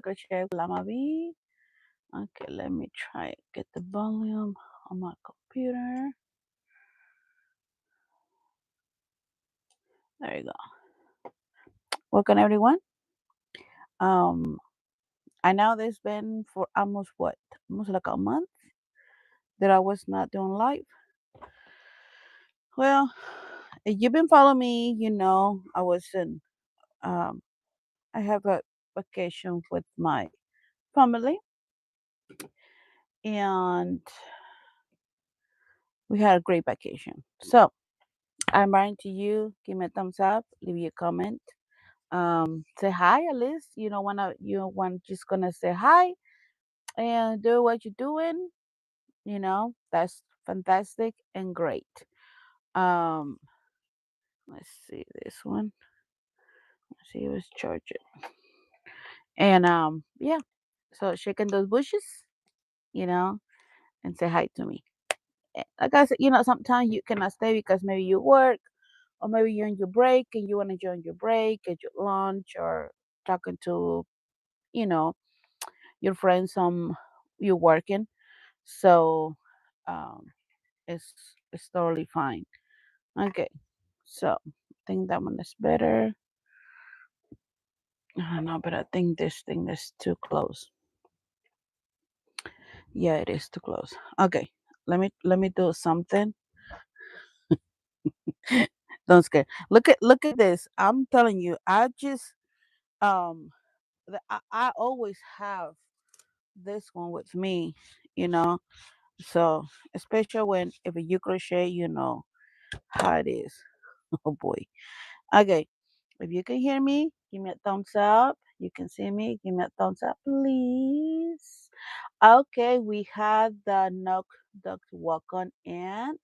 Crochet Llama B. Okay, let me try get the volume on my computer. There you go. Welcome everyone. I know there's been for almost like a month that I was not doing live. Well, if you've been following me, you know I was in I have a vacation with my family and we had a great vacation. So I'm writing to you, give me a thumbs up, leave me a comment. Say hi at least. You don't wanna you want just gonna say hi and do what you're doing, that's fantastic and great. Um let's see this one. Let's see if it's charging. And yeah, so shaking those bushes, you know, and say hi to me. Like I said, sometimes you cannot stay because maybe you work or maybe you're in your break and you want to join your break, get your lunch or talking to, you know, your friends you're working. So um it's it's totally fine. Okay. So I think that one is better. I don't know, but I think this thing is too close. Yeah, it is too close. Okay. Let me do something. Don't scare. Look at this. I'm telling you, I just um I always have this one with me, you know. So especially when if you crochet, you know how it is. Oh boy. Okay. If you can hear me, give me a thumbs up. You can see me, give me a thumbs up, please. Okay, we had the knock duck walk on in.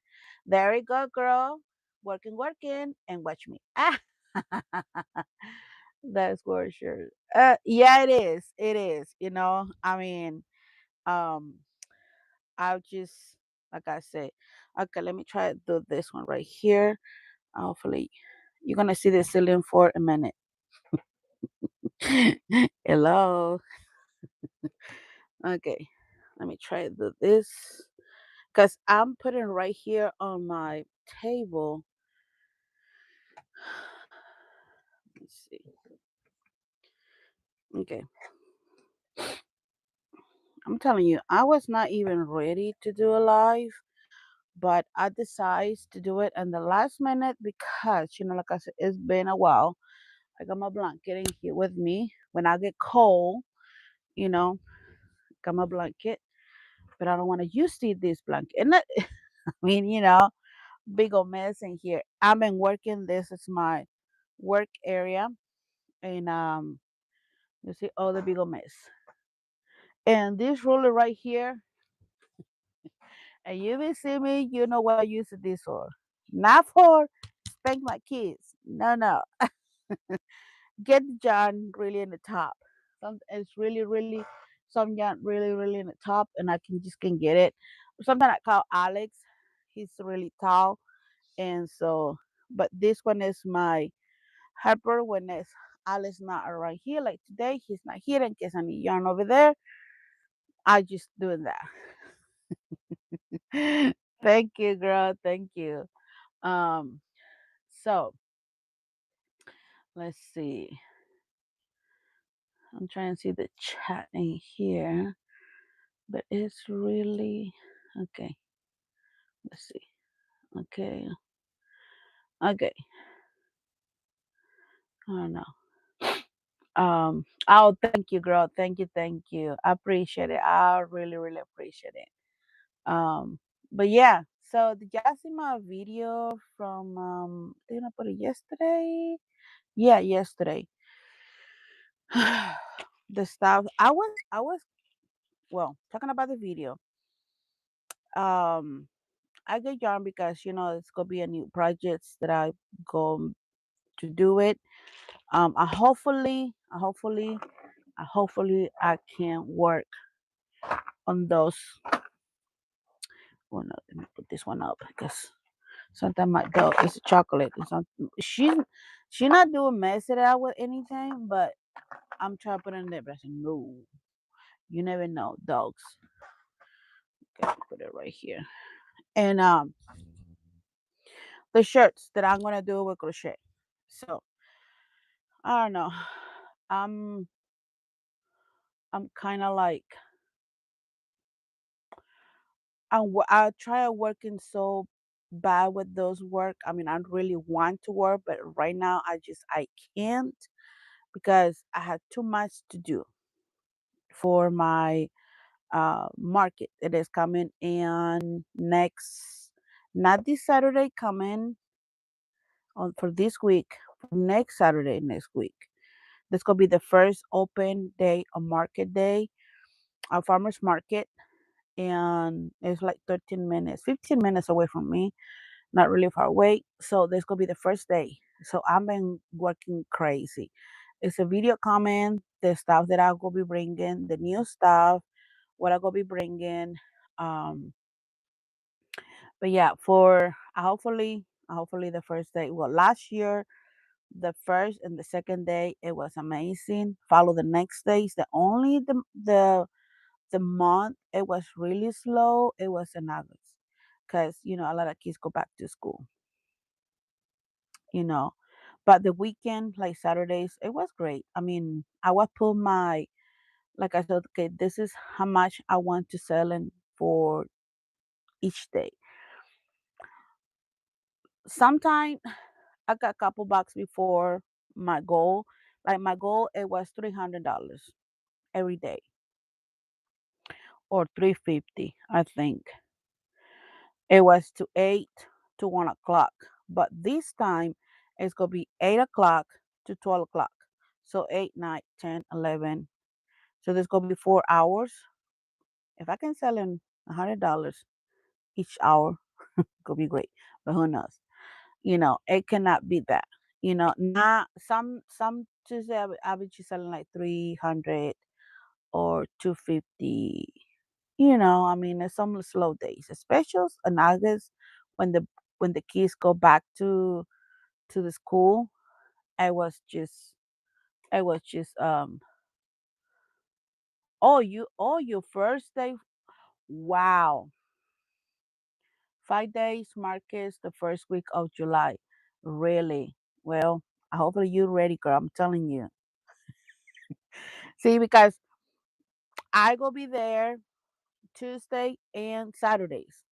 There we go, girl. Working, working, and watch me. Ah, that's for sure. Yeah, it is. It is. I mean, um, I'll just like I said. Okay, let me try to do this one right here. Hopefully, you're gonna see the ceiling for a minute. Hello. Okay, let me try to do this because I'm putting right here on my table. Let's see. Okay, I'm telling you, I was not even ready to do a live, but I decided to do it in the last minute because, like I said, it's been a while. I got my blanket in here with me. When I get cold, you know, got my blanket, but I don't want to use this blanket. And that, I mean, big old mess in here. I've been working. This is my work area, and you see all the big old mess. And this ruler right here, and you will see me. You know what I use this for? Not for spank my kids. No, no. Get the yarn really in the top. Some it's really, really some yarn really, really in the top, and I can get it. Something I call Alex. He's really tall, and so. But this one is my helper when it's Alex not around here. Like today, he's not here in case I need yarn over there. I just doing that. Thank you, girl. Thank you. Um, so let's see. I'm trying to see the chat in here, but it's really okay. Let's see. Okay. Okay. I don't know. Oh, thank you, girl. Thank you. Thank you. I appreciate it. I really, really appreciate it. But yeah. So did y'all see my video from did I put it yesterday? Yeah, yesterday. The stuff I was well talking about the video. Um, I get yarn because it's gonna be a new project that I go to do it. I hopefully I can work on those. Oh no, let me put this one up because sometimes my dog is a chocolate. And some, she not doing mess it out with anything, but I'm trying to put it in there, but I said, no, you never know, dogs. Okay, put it right here. And the shirts that I'm gonna do with crochet. So I don't know. I'm I'm kind of like I try working so bad with those work. I mean, I really want to work, but right now I can't because I had too much to do for my market. It is coming in next, not this Saturday coming on for this week, for next Saturday next week. This gonna be the first open day of market day, a farmers market, and it's like 13 minutes, 15 minutes away from me, not really far away. So this gonna be the first day. So I've been working crazy. It's a video comment, the stuff that I'll go be bringing, the new stuff, what I go be bringing. Um, but yeah, for hopefully the first day. Well, last year the first and the second day it was amazing. Follow the next days. The month it was really slow. It was in August, because a lot of kids go back to school. You know, but the weekend, like Saturdays, it was great. I mean, I would put my like I said, okay, this is how much I want to sell in for each day. Sometimes I got a couple bucks before my goal. Like my goal, it was $300 every day, or 350, I think. It was to 8 to 1 o'clock. But this time it's gonna be 8 o'clock to 12 o'clock. So 8, 9, 10, 11. So there's gonna be 4 hours. If I can sell in $100 each hour, it could be great. But who knows? It cannot beat that. Not some Tuesday I be just selling like 300 or 250. I mean, there's some slow days, especially in August when the kids go back to the school. I was just I was just your first day. Wow. 5 days markets the first week of July. Really? Well, hopefully you're ready, girl. I'm telling you. See, because I go be there Tuesday and Saturdays.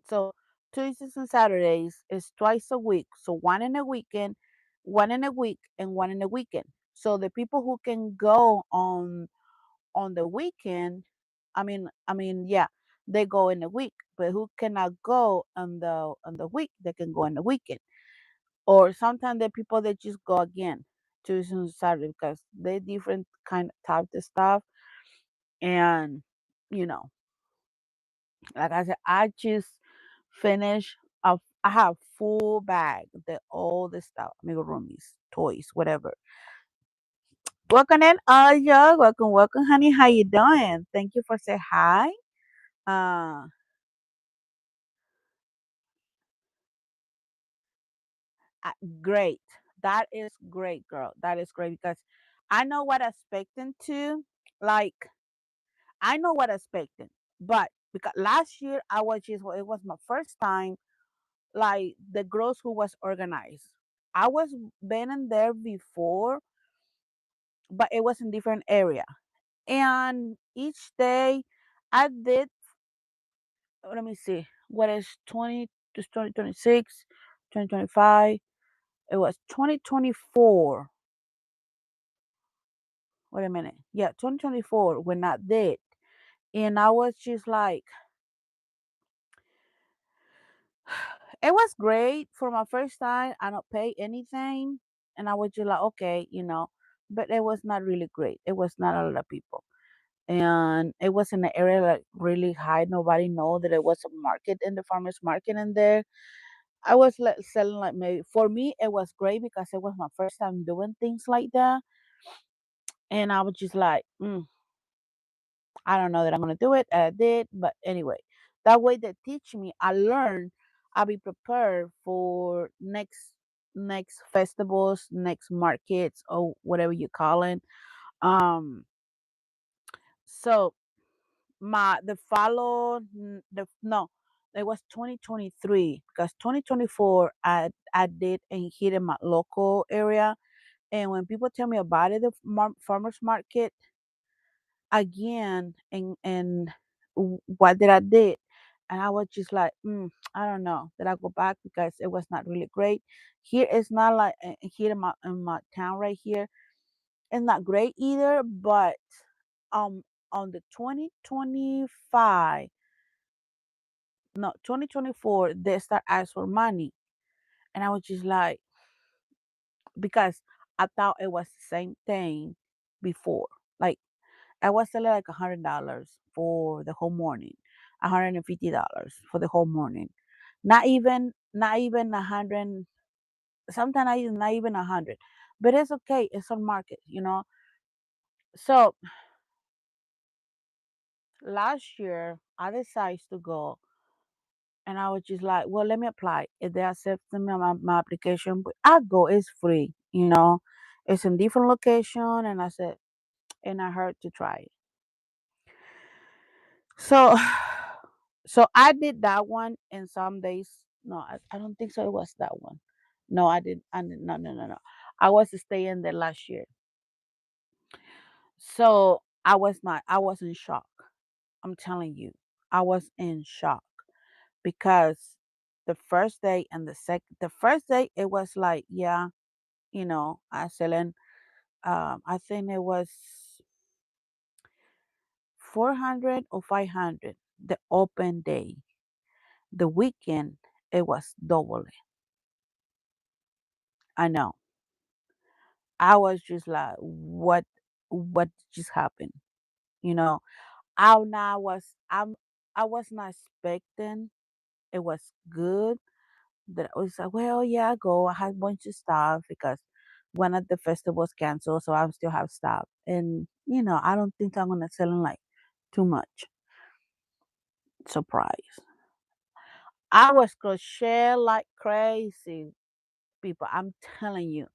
So Tuesdays and Saturdays is twice a week. So one in a weekend, one in a week, and one in a weekend. So the people who can go on the weekend, yeah, they go in the week. But who cannot go on the week, they can go in the weekend. Or sometimes the people that just go again Tuesday and Saturday because they different kind of type of stuff. And you know, like I said, I just finished. I have full bag, all the stuff, amigurumis, toys, whatever. Welcome in, y'all. Welcome, honey. How you doing? Thank you for saying hi. Uh, uh, Great. That is great, girl. That is great because I know what I'm expecting to. Like, I know what I'm expecting, but because last year well, it was my first time like the girls who was organized. I was been in there before, but it was in different area. And each day I did, let me see, what is 20 to 2026, 2025. It was 2024. Wait a minute. Yeah, 2024 when I did. And I was just like, it was great for my first time. I don't pay anything. And I was just like, okay. But it was not really great. It was not a lot of people. And it was in an area like really high. Nobody know that it was a market in the farmers market in there. I was like selling like maybe for me it was great because it was my first time doing things like that. And I was just like, I don't know that I'm gonna do it. I did, but anyway, that way they teach me. I learn. I'll be prepared for next festivals, next markets, or whatever you call it. Um, so my the follow the no, it was 2023 because 2024 I did and hit in my local area, and when people tell me about it, the farmers market again, and what did I did, and I was just like, I don't know, did I go back because it was not really great. Here it's not like here in my town right here, it's not great either, but um on the 2025, no, 2024, they start asking for money, and I was just like, because I thought it was the same thing before, like I was selling like $100 for the whole morning, $150 for the whole morning. Not even 100. Sometimes not even 100, but it's okay. It's on market, you know. So last year I decided to go, and I was just like, well, let me apply. If they accept me my application, but I go. It's free, you know. It's in different location, and I said, and I heard to try it. So, so I did that one, and some days, no, I don't think so. It was that one. No, I did. I did. No, no, no, no. I was staying there last year, so I was not. I was in shock. I'm telling you, I was in shock because the first day and the first day it was like, yeah, you know, I selling. I think it was 400 or 500 the open day. The weekend it was double. I know. I was just like, what just happened? You know, I now I was not expecting it was good. That I was like, well, yeah, I go. I had a bunch of stuff because one of the festivals canceled, so I still have stuff. And I don't think I'm gonna sell like too much. Surprise. I was crochet like crazy, people. I'm telling you.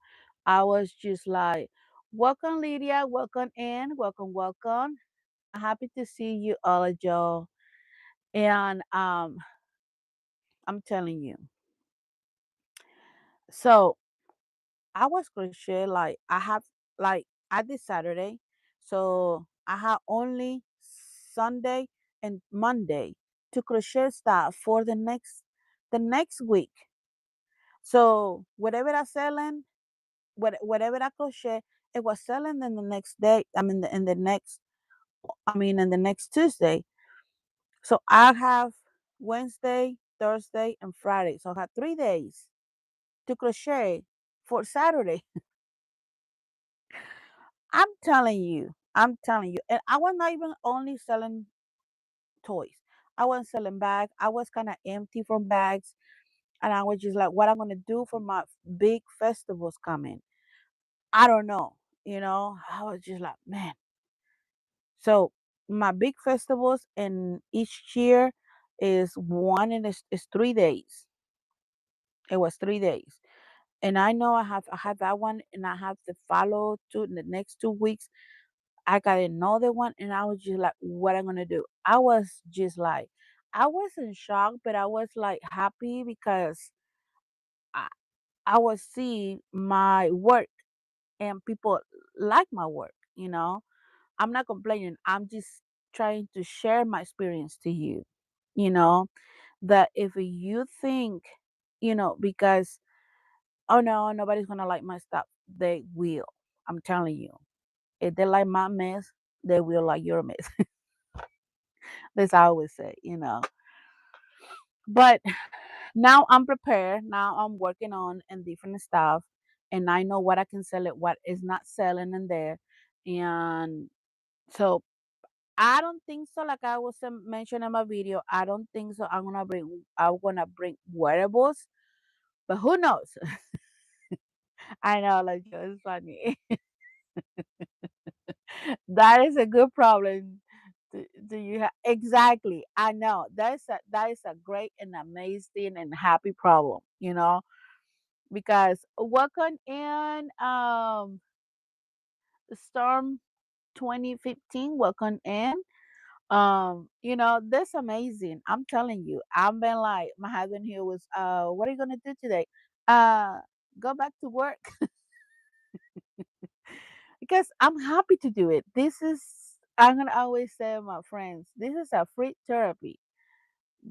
I was just like, welcome, Lydia. Welcome in. Welcome, welcome. Happy to see you, all of y'all. And I'm telling you. So I was crochet like I did Saturday. So I had only Sunday and Monday to crochet stuff for the next week. So whatever I selling, whatever I crochet, it was selling in the next day. I mean, in the next Tuesday. So I have Wednesday, Thursday, and Friday. So I have 3 days to crochet for Saturday. I'm telling you. I'm telling you. And I was not even only selling toys. I was selling bags. I was kind of empty from bags. And I was just like, what I'm going to do for my big festivals coming? I don't know. I was just like, man. So my big festivals in each year is one and it's 3 days. It was 3 days. And I have that one and I have to follow to the next 2 weeks. I got another one and I was just like, what I'm gonna do? I was just like I was in shock, but I was like happy because I, I was seeing my work and people like my work. I'm not complaining. I'm just trying to share my experience to you. You know, that if you think, because oh no, nobody's gonna like my stuff, they will. I'm telling you. If they like my mess, they will like your mess. That's how I always say. But now I'm prepared. Now I'm working on and different stuff, and I know what I can sell it, what is not selling in there, and so I don't think so. Like I was mentioning in my video, I don't think so. I'm gonna bring wearables, but who knows? I know, like it's funny. That is a good problem. Do you have exactly? I know that is a great and amazing and happy problem. Because welcome in, Storm. 2015. Welcome in. That's amazing. I'm telling you. I've been like my husband here was what are you gonna do today? Uh Go back to work because I'm happy to do it. This is I'm gonna always say to my friends, this is a free therapy.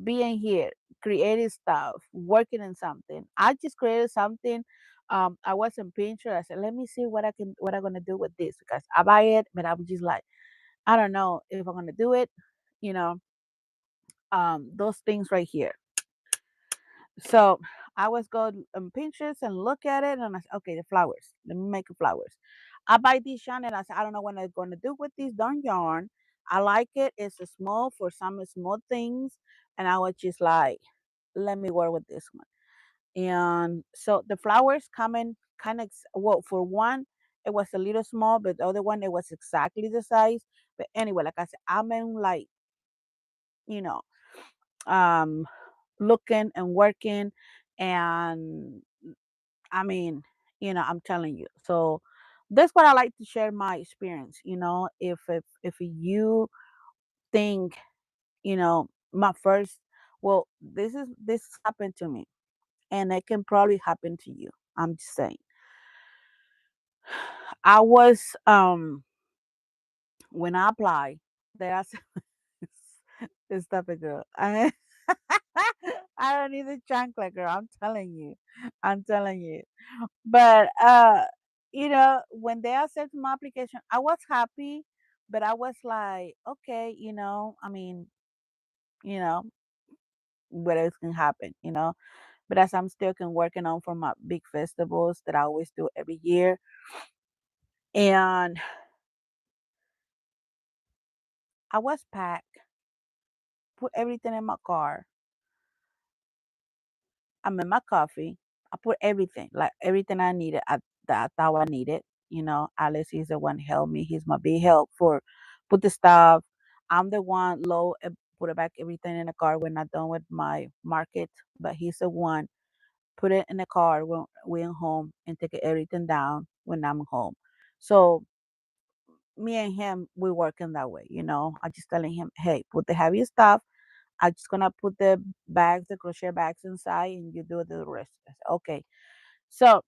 Being here, creating stuff, working in something. I just created something. I was in Pinterest. I said, let me see what I'm gonna do with this because I buy it, but I'm just like, I don't know if I'm gonna do it. You know, those things right here. So I was go on Pinterest and look at it, and I said, okay, the flowers. Let me make the flowers. I buy these yarn, and I said, I don't know what I'm gonna do with this darn yarn. I like it. It's a small for some small things, and I was just like, let me work with this one. And so the flowers coming kind of well for one, it was a little small, but the other one it was exactly the size. But anyway, like I said, I'm in like you know um looking and working, and I mean, I'm telling you. So that's what I like to share my experience. If you think, my first, well, this happened to me, and it can probably happen to you. I'm just saying. I was when I applied, there are this type of girl. I don't need a chancla girl. I'm telling you. I'm telling you. But when they accepted my application, I was happy, but I was like, okay, I mean, you know, what else can happen. But as I'm still can working on for my big festivals that I always do every year. And I was packed, put everything in my car. I made my coffee. I put everything, like everything I needed, that I thought I needed. Alex is the one help me. He's my big help for put the stuff. I'm the one low and put it back everything in the car when I'm done with my market. But he's the one put it in the car when we're home and take everything down when I'm home. So me and him, we working that way. I just telling him, hey, put the heavy stuff. I just gonna put the bags, the crochet bags inside, and you do the rest. I said, okay. So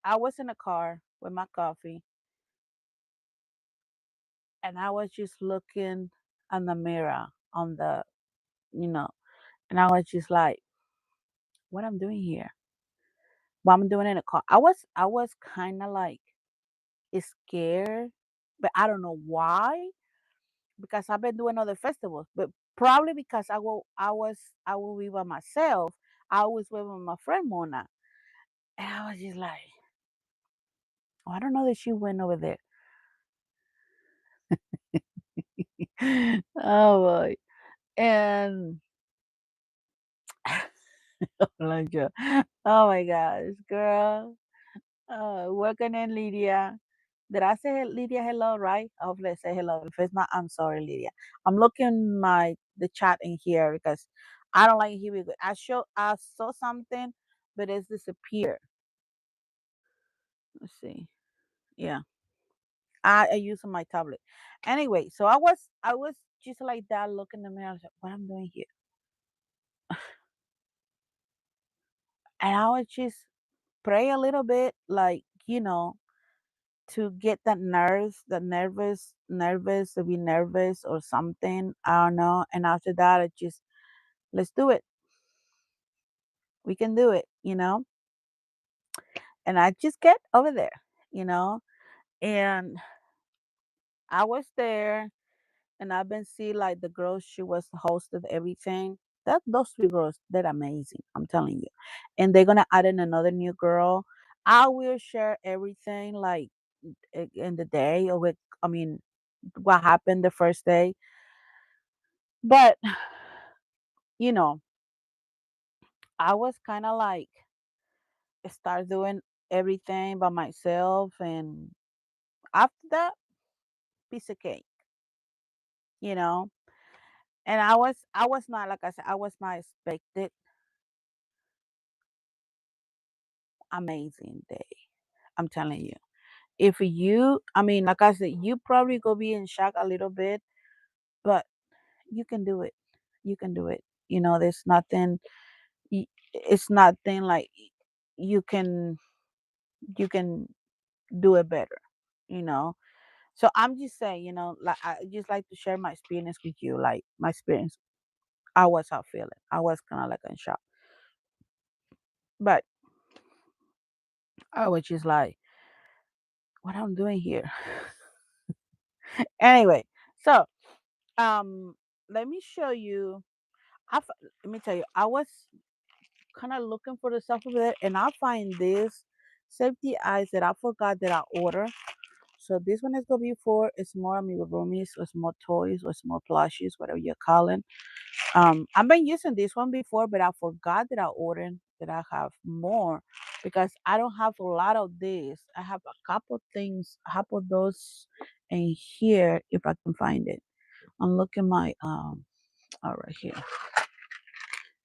I was in the car with my coffee, and I was just looking on the mirror on the, you know, and I was just like, what I'm doing here? What I'm doing in the car? I was kind of like scared, but I don't know why because I've been doing other festivals, but probably because I will be by myself. I was with my friend Mona, and I was just like, oh, I don't know that she went over there. Oh boy. And like, oh my gosh, girl. Welcome in, Lydia. Did I say Lydia hello, right? Hopefully I say hello. If it's not, I'm sorry, Lydia. I'm looking the chat in here because I don't like here. I saw something, but it's disappeared. Let's see. Yeah. I use on my tablet. Anyway, so I was just like that looking in the mirror. I was like, what I'm doing here? And I would just pray a little bit, like, to get that nervous, to be nervous or something. I don't know. And after that, I just, let's do it. We can do it. And I just get over there. And I was there, and I've been see like the girls she was hosted everything. Those three girls, they're amazing. I'm telling you. And they're gonna add in another new girl. I will share everything like in the day or with, I mean, what happened the first day. But you know, I was kind of like start doing everything by myself, and after that, piece of cake. You know, and I was not like I said, I was not expected amazing day. I'm telling you. if you, I mean, like I said, you probably go be in shock a little bit, but you can do it. You can do it. There's nothing. It's nothing like you can you can do it better. You know. So I'm just saying, like I just like to share my experience with you, like my experience. I was out feeling. I was kind of like in shock, but I was just like, what I'm doing here. Anyway, so um, let me show you. Let me tell you, I was kind of looking for the stuff over there, and I find this safety eyes that I forgot that I ordered. So this one is gonna be for small amigurumis or small toys or small plushies, whatever you're calling. I've been using this one before, but I forgot that I ordered that I have more because I don't have a lot of this. I have a couple things, a couple of those in here if I can find it. I'm looking my all right here.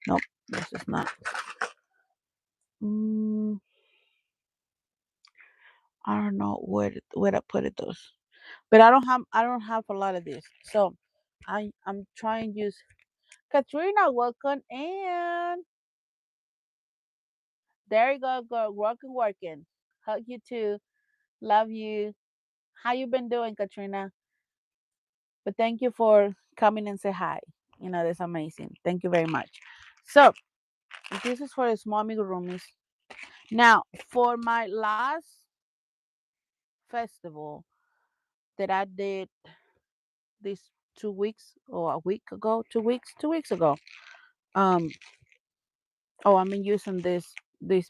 Nope, this is not. Mm, I don't know where I put it those, but I don't have a lot of this. So I'm trying to use Katrina. Welcome and there you go, girl. Working. Hug you too. Love you. How you been doing, Katrina? But thank you for coming and say hi. That's amazing. Thank you very much. So this is for the small amigurumis. Now for my last festival that I did this 2 weeks or a week ago, 2 weeks ago. Um. Oh, I'm using this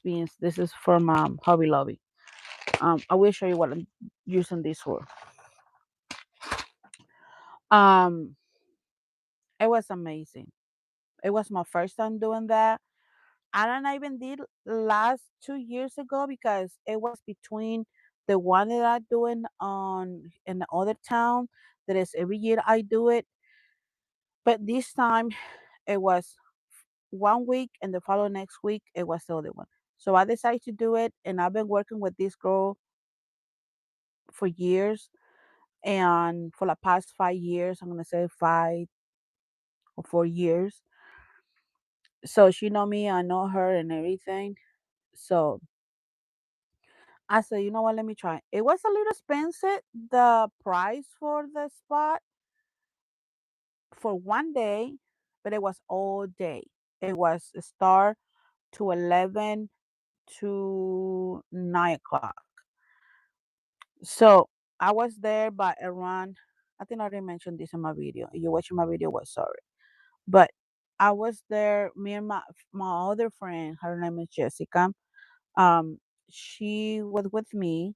beans. This is from Hobby Lobby. I will show you what I'm using this for. Um, it was amazing. It was my first time doing that. I don't even did last 2 years ago because it was between the one that I doing on in the other town. That is every year I do it, but this time it was 1 week and the following next week it was the other one. So I decided to do it, and I've been working with this girl for years, and for the past 5 years, I'm gonna say 5 or 4 years. So she know me, I know her, and everything. So I said, you know what? Let me try. It was a little expensive, the price for the spot for one day, but it was all day. It was start to 11 to 9 o'clock. So I was there by around. I think I already mentioned this in my video. If you're watching my video, was sorry, but I was there. Me and my other friend, her name is Jessica. Um, she was with me,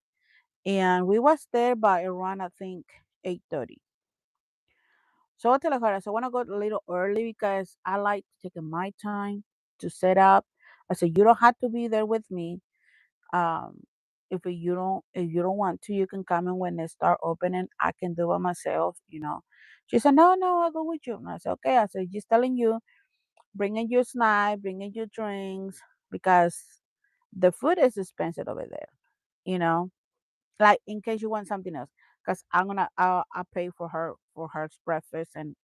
and we was there by around I think 8:30. So I tell her, I said, I want to go a little early because I like taking my time to set up. I said, you don't have to be there with me. Um, if you don't want to, you can come in when they start opening. I can do it myself. She said, no, no, I'll go with you. And I said, okay. I said, just telling you, bringing your snack, bringing your drinks, because the food is expensive over there. You know, like in case you want something else, because I'll pay for her breakfast and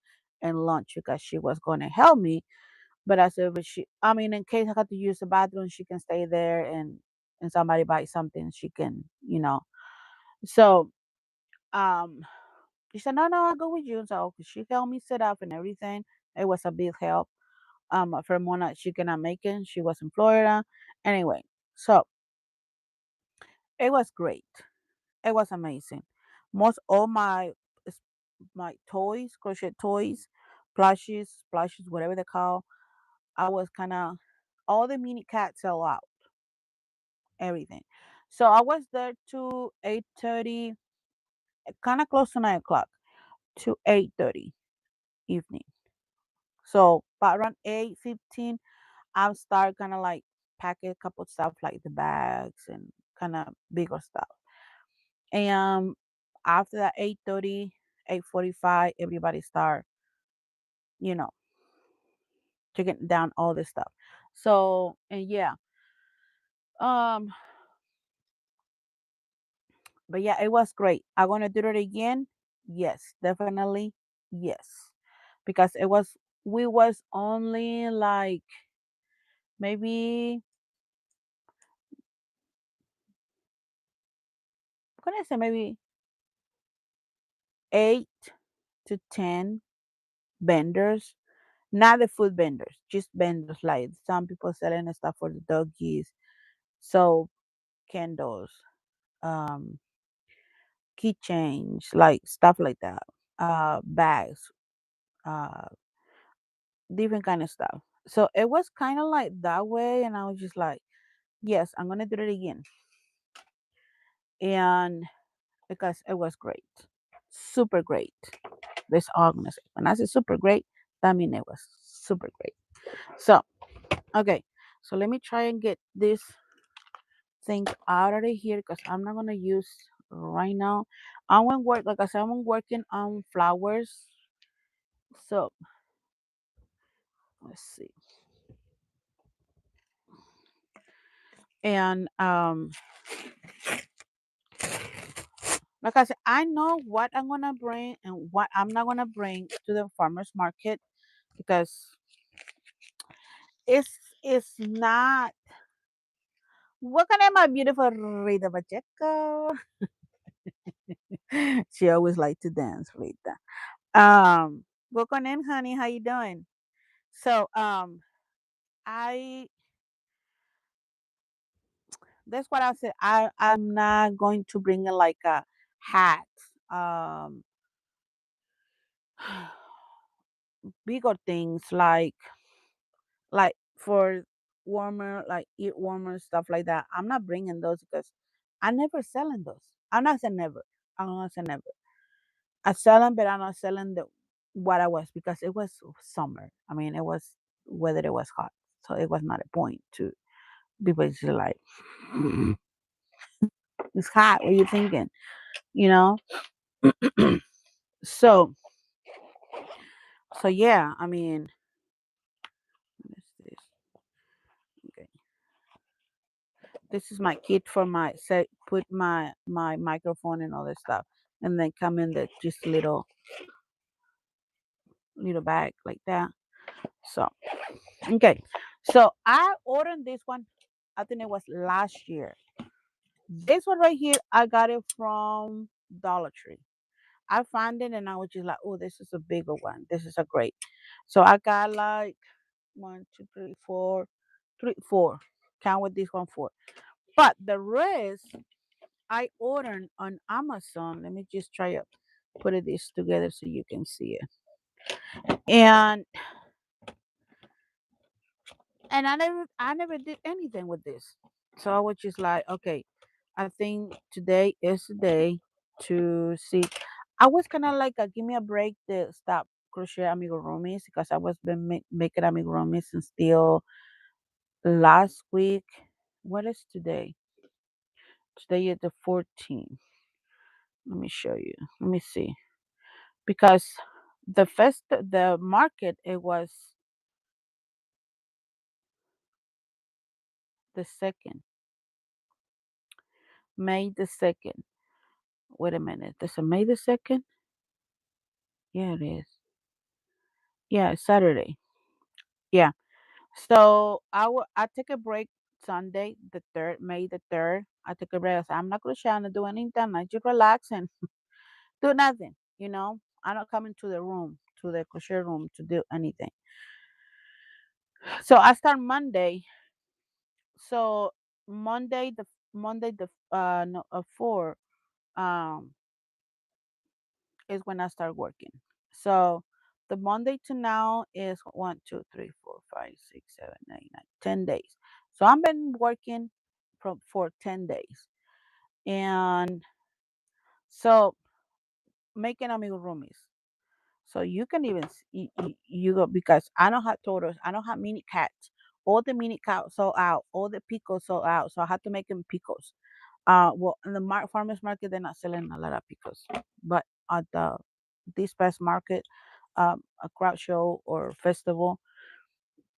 lunch because she was going to help me. But I said, but I mean, in case I got to use the bathroom, she can stay there, and somebody buys something, she can. So um, she said, no, no, I'll go with you. So she helped me set up and everything. It was a big help. For Mona, she cannot make it. She was in Florida. Anyway, so it was great. It was amazing. Most all my toys, crochet toys, plushies, whatever they call. I was kind of all the mini cats sell out, everything. So I was there to 8:30, kind of close to 9 o'clock to 8:30 evening. So by around 8:15, I start kind of like packing a couple of stuff like the bags and kind of bigger stuff. And after that 8:30, 8:45, everybody start, you know, taking down all this stuff. So and yeah, um, But yeah, it was great. I'm gonna do it again. Yes, definitely. Yes, because it was we was only like maybe I'm gonna say maybe 8 to 10 vendors, not the food vendors, just vendors like some people selling stuff for the doggies, soap, candles, um, keychains, like stuff like that, bags, uh, different kind of stuff. So it was kind of like that way, and I was just like, yes, I'm gonna do it again, and because it was great, super great. This organization. When I say super great, that means it was super great. So okay, so let me try and get this thing out of here because I'm not gonna use right now. I want work like I said. I'm working on flowers. So let's see. And like I said, I know what I'm gonna bring and what I'm not gonna bring to the farmers market because it's not. Welcome in my beautiful Rita Pacheco. She always like to dance, Rita. Welcome in, honey. How you doing? So I that's what I said. I'm not going to bring in like a hat, um, bigger things like for warmer, like ear warmer stuff like that. I'm not bringing those because I never selling those. I'm not saying never. I'm not saying never. I sell them, but I'm not selling the what I was because it was summer. I mean, it was whether it was hot, so it was not a point to people just like it's hot. What are you thinking? You know. So yeah. I mean, what's this? Okay, this is my kit for my set. Put my microphone and all this stuff, and then come in the just little bag like that. So okay, so I ordered this one. I think it was last year. This one right here, I got it from Dollar Tree. I found it and I was just like, oh, this is a bigger one. This is a great. So I got like one, two, three, four, three, four. Count with this one, four. But the rest I ordered on Amazon. Let me just try to put this together so you can see it. And I never did anything with this. So I was just like, okay, I think today is the day to see. I was kind of like, give me a break to stop crochet amigurumis because I was been making amigurumis and still last week. What is today? Today is the 14th. Let me show you. Let me see. Because the market, it was the 2nd, May the 2nd. Wait a minute. This is May the 2nd? Yeah, it is. Yeah, it's Saturday. Yeah. So I take a break Sunday, the 3rd, May the 3rd. I took a break. I said, I'm not going to do anything. I just relax and do nothing. I'm not coming to the room, to the crochet room to do anything. So I start Monday. So Monday the no, 4 um is when I start working. So the Monday to now is 1, 2, 3, 4, 5, 6, 7, 8, 9, 10 days. So I've been working for 10 days, and so making amigurumis. So you can even you go because I don't have turtles. I don't have mini cats. All the mini cats sold out. All the picos sold out. So I had to make them picos. Well, in the farmers market, they're not selling a lot of picos, but at the this past market, a crowd show or festival,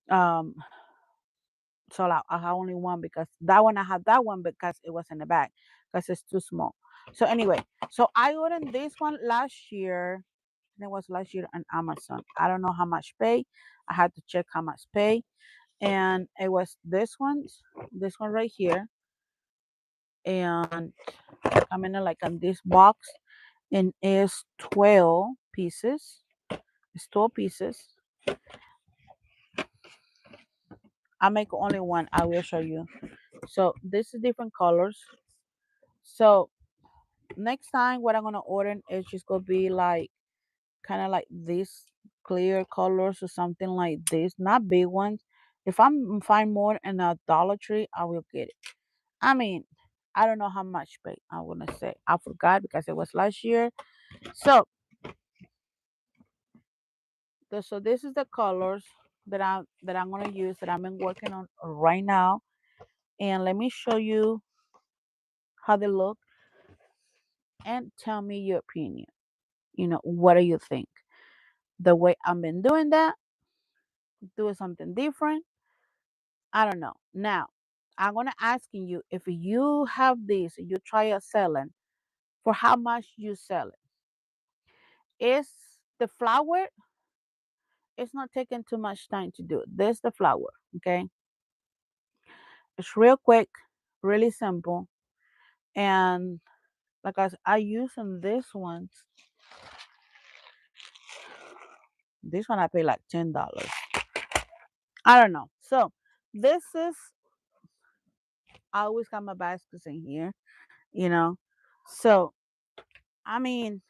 um, sold out. I have only one because that one I had that one because it was in the bag because it's too small. So anyway, so I ordered this one last year. And it was last year on Amazon. I don't know how much pay. I had to check how much pay. And it was this one right here. And I'm in like on this box. And it's 12 pieces. It's 12 pieces. I make only one. I will show you. So this is different colors. So next time what I'm gonna order is just gonna be like kind of like this clear colors or something like this, not big ones. If I'm find more in a Dollar Tree, I will get it. I mean, I don't know how much, but I wanna say I forgot because it was last year. So, so this is the colors that I'm gonna use that I've been working on right now, and let me show you how they look and tell me your opinion. What do you think? The way I've been doing that, doing something different. I don't know. Now, I'm gonna asking you if you have this, you try it selling, for how much you sell it. Is the flower? It's not taking too much time to do. This the flower, okay? It's real quick, really simple, and like I using this one. This one I pay like $10. I don't know. So this is I always got my baskets in here, you know. So I mean,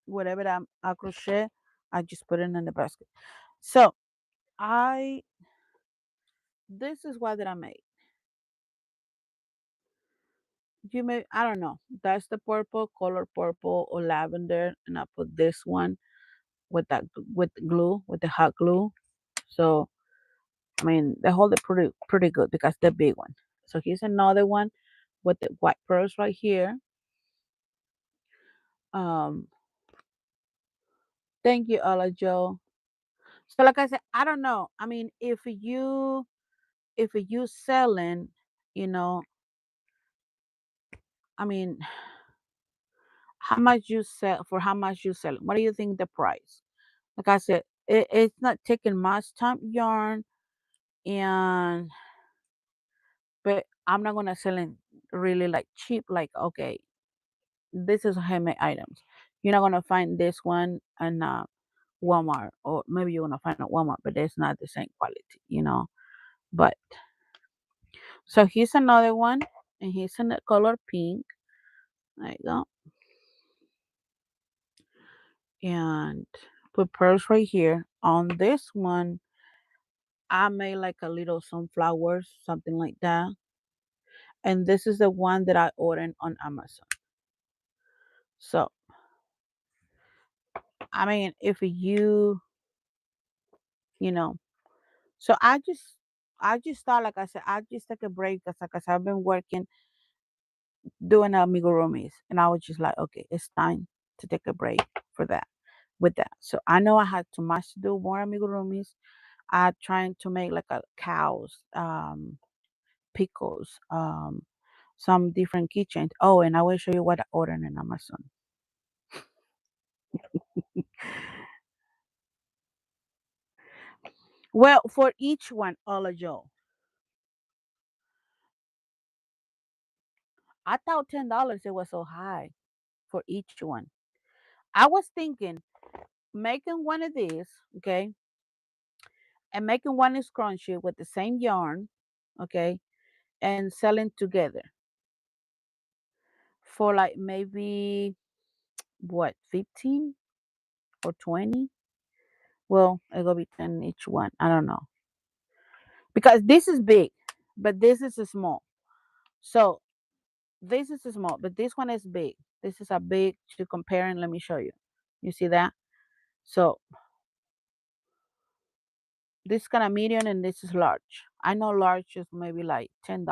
whatever that I crochet, I just put it in the basket. So I this is what that I made. You may I don't know. That's the purple, color purple or lavender, and I put this one with with the glue, with the hot glue. So I mean they hold it pretty good because they're big one. So here's another one with the white pearls right here. Um, thank you, Ola Joe. So like I said, I don't know. I mean, if you selling, you know, I mean, how much you sell for how much you selling? What do you think the price? Like I said, it's not taking much time yarn, and but I'm not gonna sell it really like cheap. Like okay, this is handmade items. You're not gonna find this one in Walmart, or maybe you're gonna find it at Walmart, but it's not the same quality. But so here's another one, and here's in the color pink. There you go, and put pearls right here. On this one, I made like a little sunflowers, something like that. And this is the one that I ordered on Amazon. So, I mean, if you know, so I just thought, like I said, I just took a break because, like I said, I've been working doing amigurumis, and I was just like, okay, it's time to take a break for that, with that. So I know I had too much to do more amigurumis. I trying to make like a cows, pickles, some different keychains. Oh, and I will show you what I ordered in Amazon. Well, for each one, Ola Joe, I thought $10 it was so high for each one. I was thinking making one of these, okay, and making one is scrunchie with the same yarn, okay, and selling together for like maybe what 15 or 20. Well, it'll be 10 each one. I don't know because this is big, but this is a small. So this is a small, but this one is big. This is a big to compare, and let me show you. You see that? So this kind of medium, and this is large. I know large is maybe like $10.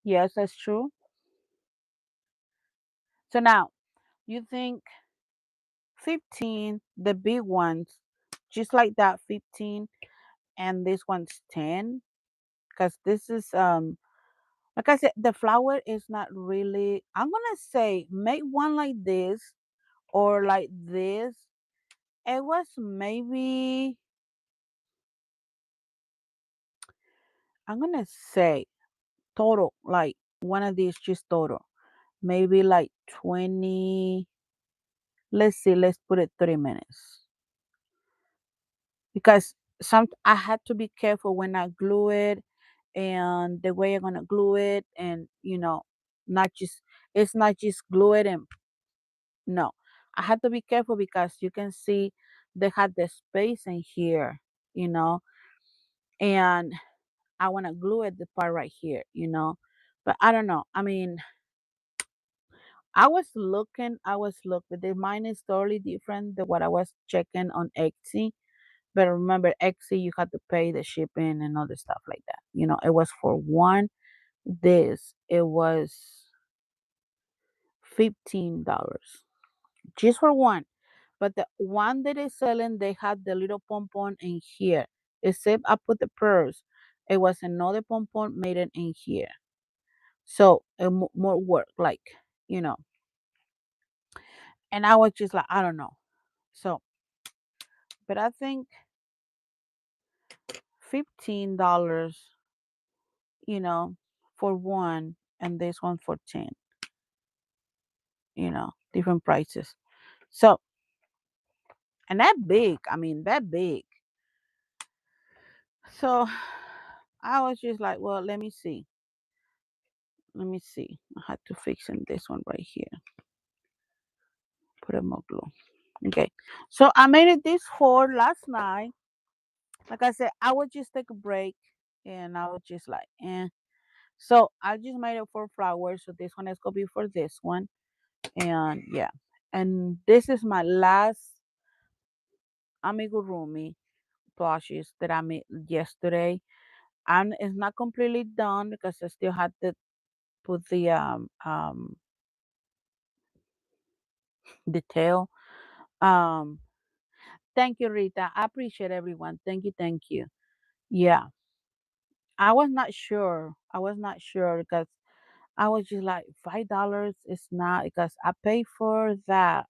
Yes, that's true. So now you think 15, the big ones, just like that, 15, and this one's 10. Because this is like I said, the flower is not really, I'm gonna say make one like this or like this. It was maybe, I'm gonna say total, like one of these just total. Maybe like 20, let's see, let's put it 30 minutes. Because some I had to be careful when I glue it and the way I'm gonna glue it, and not just, it's not just glue it and no. I had to be careful because you can see they had the space in here, you know, and I wanna glue it the part right here. But I don't know. I mean, I was looking, the mine is totally different than what I was checking on Etsy. But remember, Etsy, you had to pay the shipping and other stuff like that. It was for one. It was $15 just for one. But the one that is selling, they had the little pompon in here. Except I put the pearls. It was another pompon made it in here. So more work, like you know. And I was just like, I don't know. So, but I think $15, you know, for one, and this one for 10. Different prices. So, and that big, I mean, that big. So, I was just like, well, let me see. Let me see. I had to fix in this one right here. Put a more glue. Okay. So, I made it this for last night. Like I said, I would just take a break and I was just like, eh. So, I just made it for flowers. So, this one is going to be for this one. And yeah. And this is my last amigurumi plushies that I made yesterday. And it's not completely done because I still had to put the detail. Um thank you, Rita. I appreciate everyone. Thank you, thank you. Yeah. I was not sure. I was not sure because I was just like $5 is not, because I pay for that,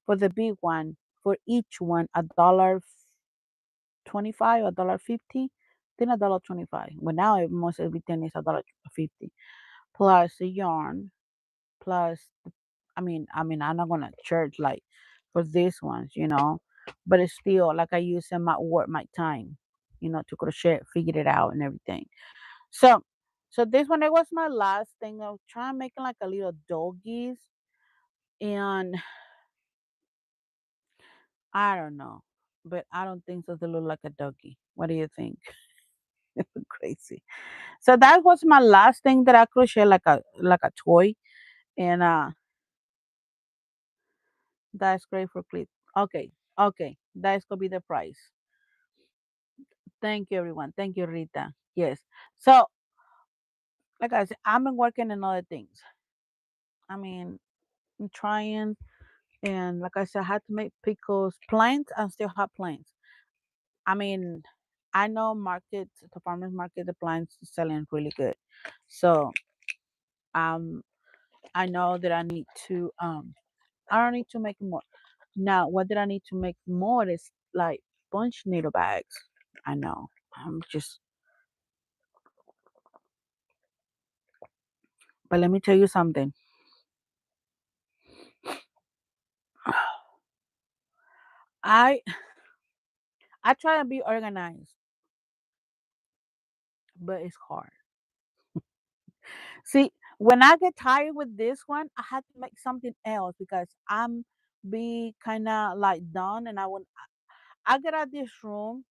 for the big one, for each one $1.25, $1.50. Then $1.25. Well, now almost everything is $1.50 plus the yarn, plus I'm not gonna charge like for these ones. But it's still like I use in my work, my time, to crochet, figure it out and everything. So this one, it was my last thing. I was trying making like a little doggies, and I don't know. But I don't think so they look like a doggy. What do you think? Crazy. So that was my last thing that I crochet, like a toy. And that's great for clip. Okay, okay. That's gonna be the price. Thank you, everyone. Thank you, Rita. Yes. So, like I said, I've been working on other things. I mean, I'm trying, and like I said, I had to make pickles, plants, and still have plants. I mean, I know the farmers market, the plants is selling really good. So, um, I know that I don't need to make more. Now, what did I need to make more is like bunch needle bags. I know. I'm just, but let me tell you something. I I try to be organized, but it's hard. See, when I get tired with this one, I had to make something else because I'm be kind of like done, and I get out this room.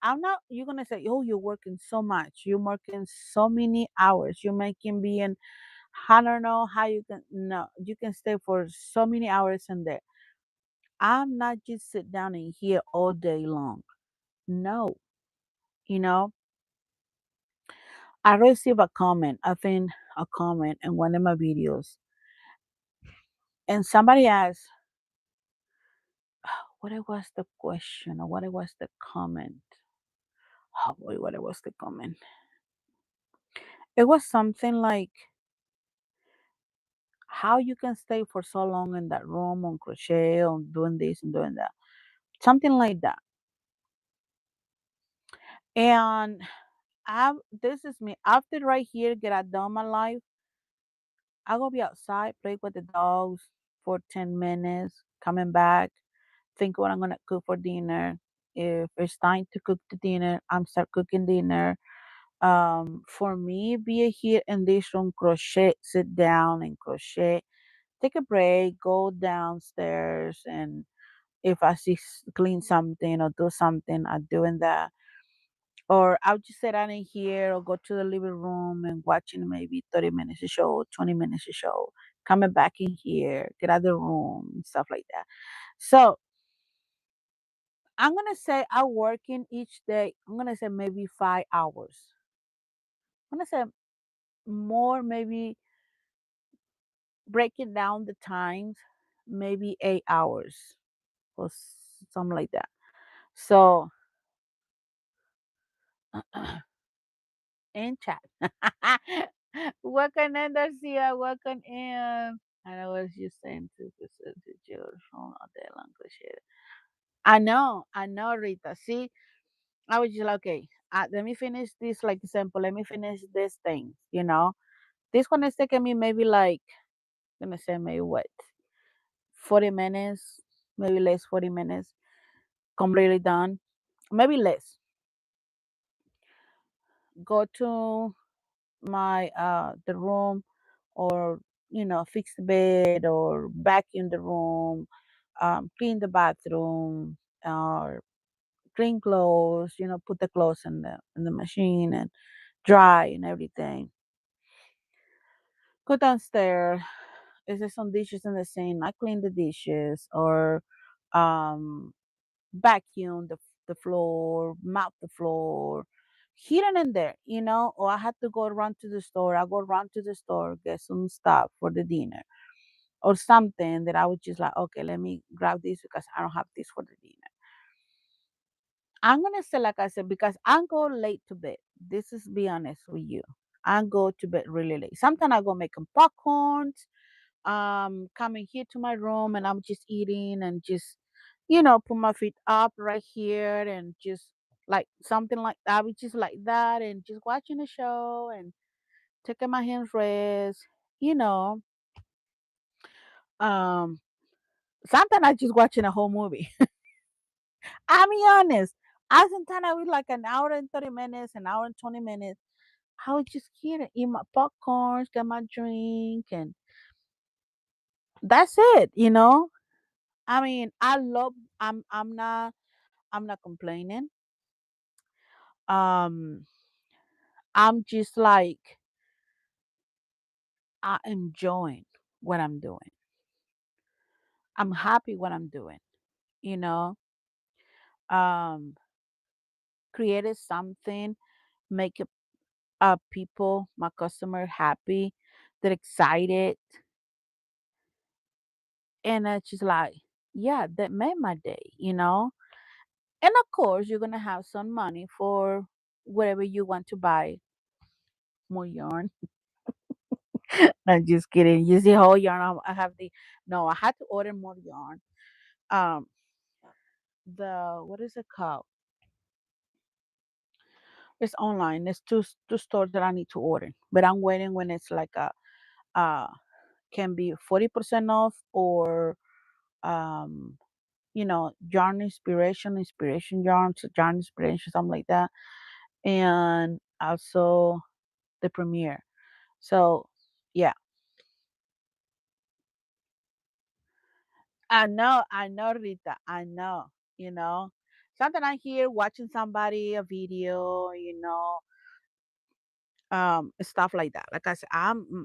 I'm not. You're gonna say, "Oh, you're working so much. You're working so many hours. You're making being. I don't know how you can. No, you can stay for so many hours in there. I'm not just sit down in here all day long. No, you know. I received a comment. I think a comment in one of my videos, and somebody asked, what it was the question or what it was the comment. Oh boy, what it was the comment. It was something like how you can stay for so long in that room on crochet or doing this and doing that. Something like that. And this is me. After right here, get I done my life, I go be outside, play with the dogs for 10 minutes, coming back, think what I'm gonna cook for dinner. If it's time to cook the dinner, I'm start cooking dinner. For me, be here in this room, crochet, sit down and crochet, take a break, go downstairs, and if I see clean something or do something, I'm doing that. Or I'll just sit down in here or go to the living room and watching maybe 30 minutes a show, 20 minutes a show, coming back in here, get out of the room, stuff like that. So I'm gonna say I working each day, I'm gonna say maybe 5 hours. I'm gonna say more, maybe breaking down the times, maybe 8 hours or something like that. So in chat. Welcome in, Darcia. Welcome in. And I was just saying to the children from Adela and Crochet. I know, Rita. See, I was just like, okay, let me finish this, like, example, let me finish this thing, you know? This one is taking me maybe like, gonna say maybe what, 40 minutes, maybe less 40 minutes, completely done. Maybe less. Go to my the room or fix the bed or vacuum the room, clean the bathroom or clean clothes, put the clothes in the machine and dry and everything. Go downstairs. Is there some dishes in the sink? I clean the dishes or um vacuum the floor, mop the floor, here and in there, or I had to go run to the store. I go run to the store, get some stuff for the dinner or something that I was just like, okay, let me grab this because I don't have this for the dinner. I'm gonna say, like I said, because I go late to bed. This is be honest with you. I go to bed really late. Sometimes I go making popcorns, coming here to my room and I'm just eating and just put my feet up right here and just like something like that, we just like that and just watching a show and taking my hands rest, you know um sometimes I just watching a whole movie. I'll be honest, I sometimes I was like an hour and 30 minutes, an hour and 20 minutes. I was just here to eat my popcorns, get my drink, and that's it. I mean, I love. I'm not complaining. Um, I'm just like I enjoying what I'm doing. I'm happy what I'm doing. You know, um, created something, make people, my customer happy, they're excited, and it's just like, yeah, that made my day. And of course, you're gonna have some money for whatever you want to buy, more yarn. I'm just kidding. You see whole yarn. I have the no. I had to order more yarn. Um, the what is it called? It's online. There's two stores that I need to order, but I'm waiting when it's like a uh can be 40% off or um yarn inspiration yarns, yarn inspiration, something like that, and also the premiere. So yeah, I know, Rita. I know, you know. Something I hear watching somebody a video, stuff like that. Like I said,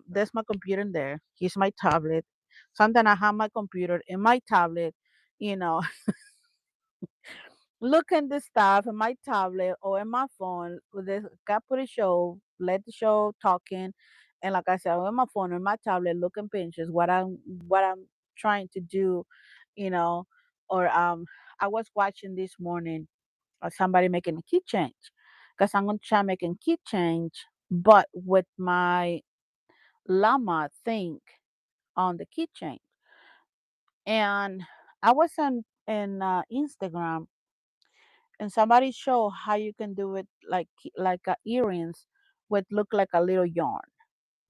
there's my computer in there. Here's my tablet. Sometimes I have my computer in my tablet, you know, look at the stuff in my tablet or in my phone with this got put a show, let the show talking, and like I said, on my phone or my tablet, looking pictures, what I'm trying to do, you know, or I was watching this morning somebody making a key change because I'm gonna try making key change, but with my llama thing on the keychain. And I was on in Instagram, and somebody showed how you can do it like earrings with look like a little yarn,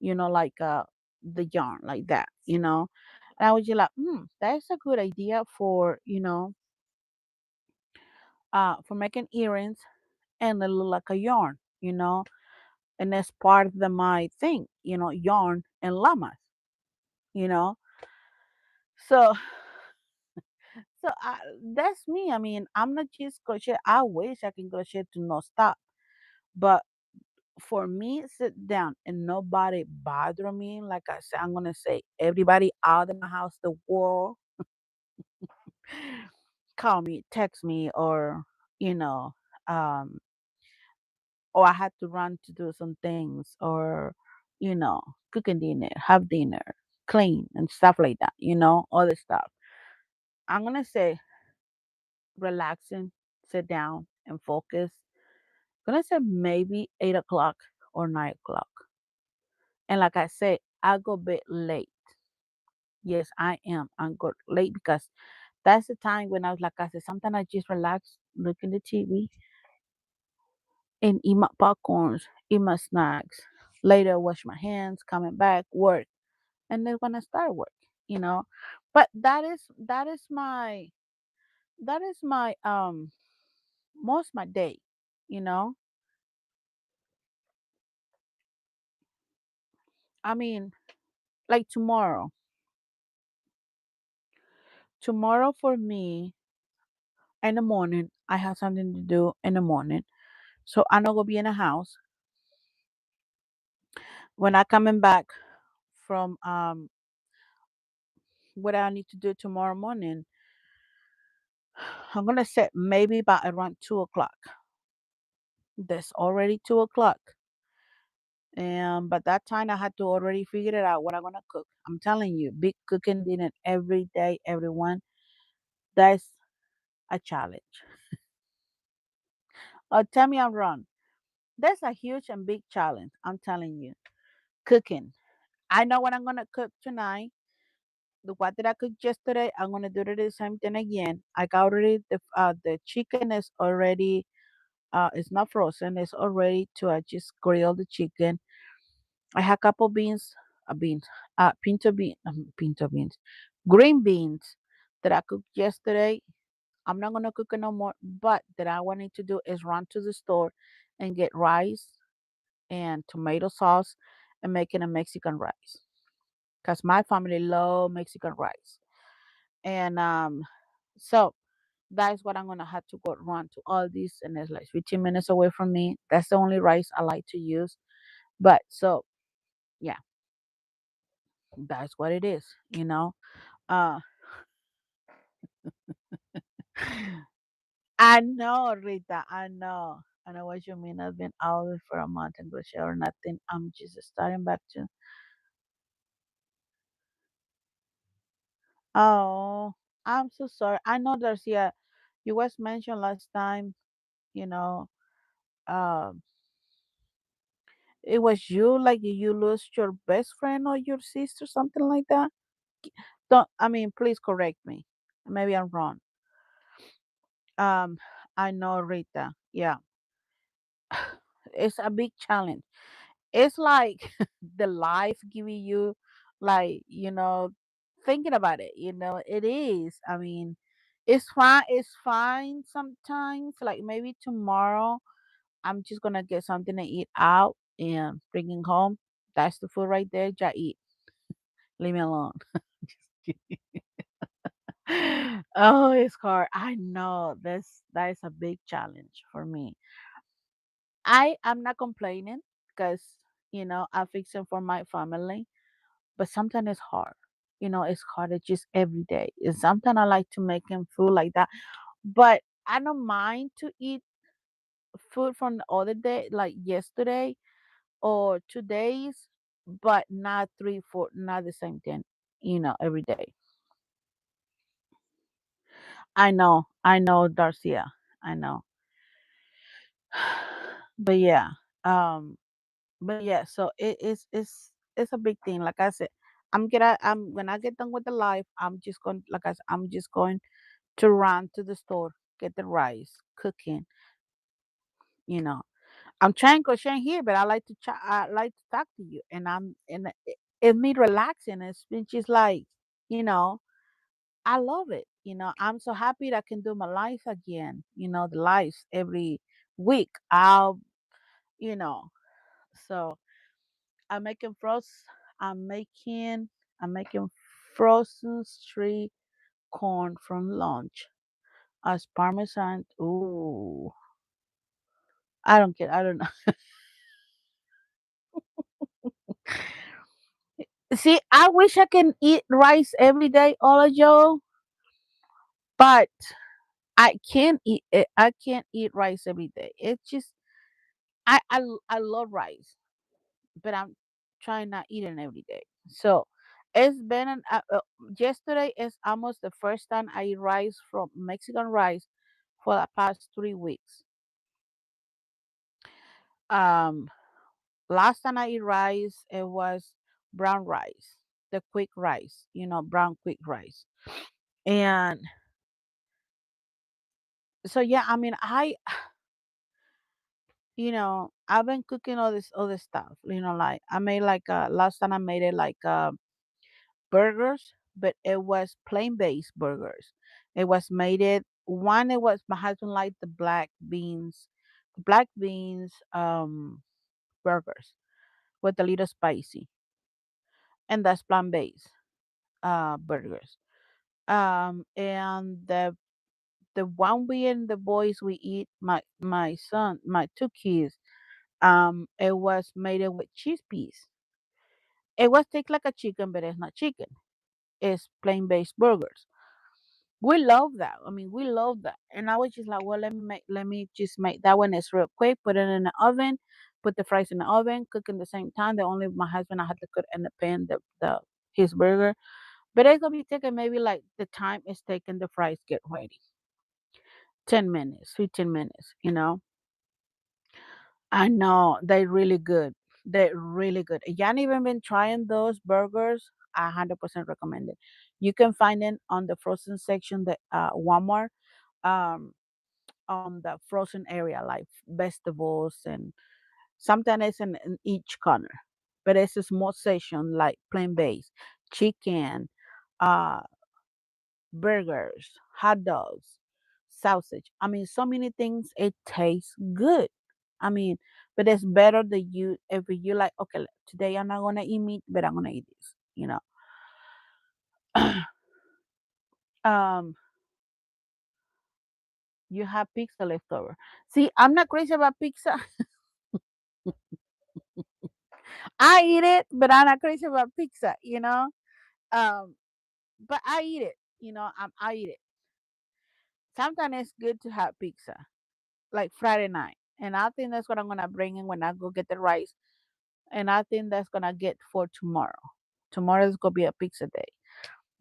like the yarn like that, And I was just like, that's a good idea for for making earrings and it look like a yarn, and that's part of my thing, yarn and llamas, you know. So that's me. I mean, I'm not just crochet. I wish I can crochet to no stop, but for me, sit down and nobody bother me. Like I said, I'm gonna say everybody out of my house, the world, call me, text me, or you know, um, or I had to run to do some things, or cooking dinner, have dinner, clean and stuff like that. Other stuff. I'm gonna say relaxing, sit down and focus. Gonna say maybe 8 o'clock or 9 o'clock. And like I said, I go bed late. Yes, I am. I'm go late because that's the time when I was like I said, sometimes I just relax, looking the TV and eat my popcorns, eat my snacks. Later wash my hands, coming back, work. And then when I start work, you know. But that is my most my day, you know. I mean, like tomorrow. Tomorrow for me in the morning, I have something to do in the morning. So I'm not gonna be in the house. When I coming back from what I need to do tomorrow morning, I'm gonna set maybe about around 2 o'clock. That's already 2 o'clock. And but that time I had to already figure it out what I'm gonna cook. I'm telling you, big cooking dinner every day, everyone. That's a challenge. Tell me I'm wrong. That's a huge and big challenge. I'm telling you. Cooking. I know what I'm gonna cook tonight. The what did I cook yesterday? I'm gonna do the same thing again. I got already the chicken is already it's not frozen. It's already to I just grill the chicken. I have a couple beans, pinto beans, green beans that I cooked yesterday. I'm not gonna cook it no more. But that I wanted to do is run to the store and get rice and tomato sauce and making a Mexican rice because my family love Mexican rice. And so that's what I'm gonna have to go run to all these, and it's like 15 minutes away from me. That's the only rice I like to use. But so yeah, that's what it is, you know. Uh I know, Rita, I know. I know what you mean. I've been out for a month and go share or nothing. I'm just starting back to oh, I'm so sorry. I know there's yeah, you was mentioned last time, you know, um it was you, like you lost your best friend or your sister, something like that. Don't I mean, please correct me. Maybe I'm wrong. Um, I know, Rita. Yeah, it's a big challenge. It's like the life giving you, like thinking about it. It is. I mean, it's fine. It's fine sometimes. Like maybe tomorrow, I'm just gonna get something to eat out and bringing home. That's the food right there. Just eat. Leave me alone. Oh, it's hard. I know that is a big challenge for me. I'm not complaining because I fix it for my family, but sometimes it's hard. It's hard. It's just every day. And sometimes I like to make him food like that, but I don't mind to eat food from the other day, like yesterday or 2 days, but not three, four, not the same thing. Every day. I know, Darcia. I know. But yeah, um, but yeah. So it's a big thing. Like I said, I'm when I get done with the live, I'm just going. Like I said, I'm just going to run to the store, get the rice, cooking. You know, I'm trying crocheting here, but I like to talk to you, and it's me relaxing. It's been just like, you know, I love it. I'm so happy that I can do my life again. The lives every week. You know, so I'm making frost. I'm making I'm making frozen street corn from lunch as parmesan. Ooh, I don't get. I don't know. See, I wish I can eat rice every day, all of y'all, but I can't eat it. I can't eat rice every day. It's just I love rice, but I'm trying not eating every day. So it's been yesterday is almost the first time I eat rice from Mexican rice for the past 3 weeks. Um, Last time I eat rice, it was brown rice, the quick rice, brown quick rice, and so yeah, I mean, I've been cooking all this other stuff. Like I made like last time I made it like burgers, but it was plain based burgers. It was made it one. It was my husband liked the black beans burgers with a little spicy, and that's plant based burgers. And the one we and the boys we eat, my son, my two kids, it was made it with cheese peas. It was take like a chicken, but it's not chicken. It's plain based burgers. We love that. I mean, we love that. And I was just like, well, let me just make that one is real quick. Put it in the oven, put the fries in the oven, cook in the same time. The only my husband I had to cook in the pan the his burger. But it's gonna be taking maybe like the time it's taking the fries get ready. 10 minutes, 15 minutes. I know they're really good. They're really good. If you haven't even been trying those burgers, I 100% recommend it. You can find it on the frozen section, the Walmart, um, on the frozen area, like vegetables, and sometimes it's in each corner. But it's a small section, like plain base, chicken, uh, burgers, hot dogs, sausage. I mean, so many things. It tastes good. I mean, but it's better that you if you like. Okay, today I'm not gonna eat meat, but I'm gonna eat this. Um, you have pizza left over. See, I'm not crazy about pizza. I eat it, but I'm not crazy about pizza. Um, but I eat it. I eat it. Sometimes it's good to have pizza, like Friday night, and I think that's what I'm gonna bring in when I go get the rice. And I think that's gonna get for tomorrow. Tomorrow is gonna be a pizza day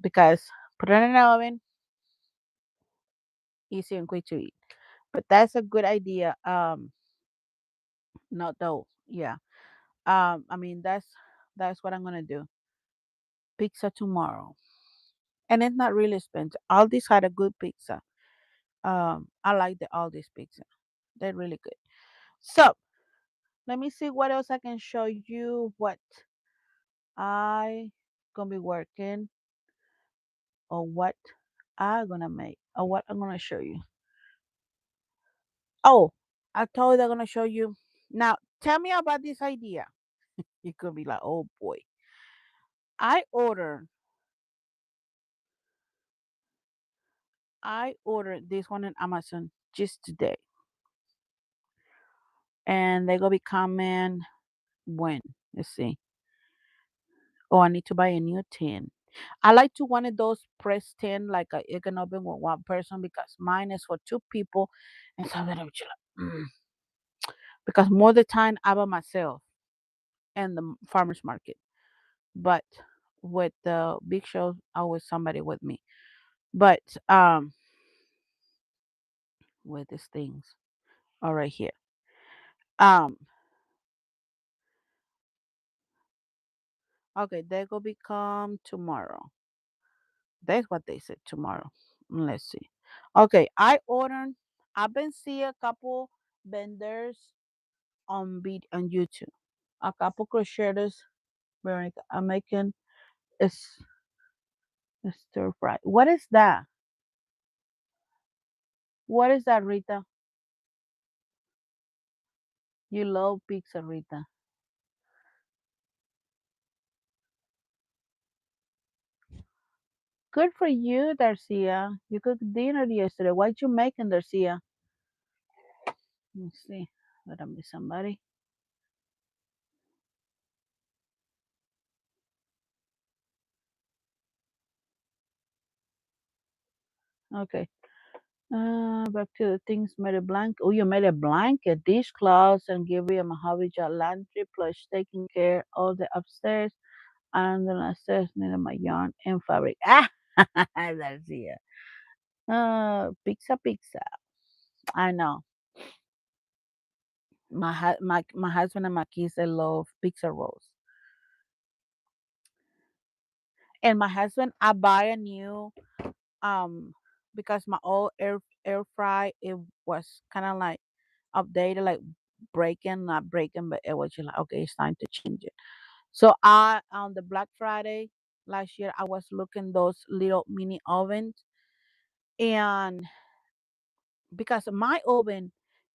because put it in the oven, easy and quick to eat. But that's a good idea. Not though, yeah. I mean that's what I'm gonna do. Pizza tomorrow, and it's not really expensive. Aldi's had a good pizza. I like the Aldi's pizza. They're really good. So let me see what else I can show you. What I gonna be working or what I gonna make or what I'm gonna show you. Oh, I told you they're gonna show you. Now, tell me about this idea. You could be like, oh boy. I ordered I ordered this one on Amazon just today. And they're gonna be coming when? Let's see. Oh, I need to buy a new tin. I like to one of those press tin, like you can open with one person because mine is for two people. And so that I'm just like, because more the time I by myself and the farmer's market. But with the big shows, always somebody with me. But with these things. All right here. Um. Okay, they will become tomorrow. That's what they said tomorrow. Let's see. Okay, I ordered. I've been seeing a couple vendors on YouTube. A couple crocheters. Veronica, I'm making is stir fry. What is that? What is that, Rita? You love pizza, Rita. Good for you, Darcia. You cooked dinner yesterday. What you making, Darcia? Let's see. Let me somebody. Okay. Back to the things made a blanket. Oh, you made a blanket, dishcloths, and give me a Mojave laundry plus taking care of the upstairs and the downstairs needed my yarn and fabric. Ah, that's it. Pizza, pizza. I know. My husband and my kids they love pizza rolls. And my husband, I buy a new um because my old air fry it was kind of like updated, like breaking, not breaking, but it was just like okay, it's time to change it. So I on the Black Friday last year, I was looking those little mini ovens, and because my oven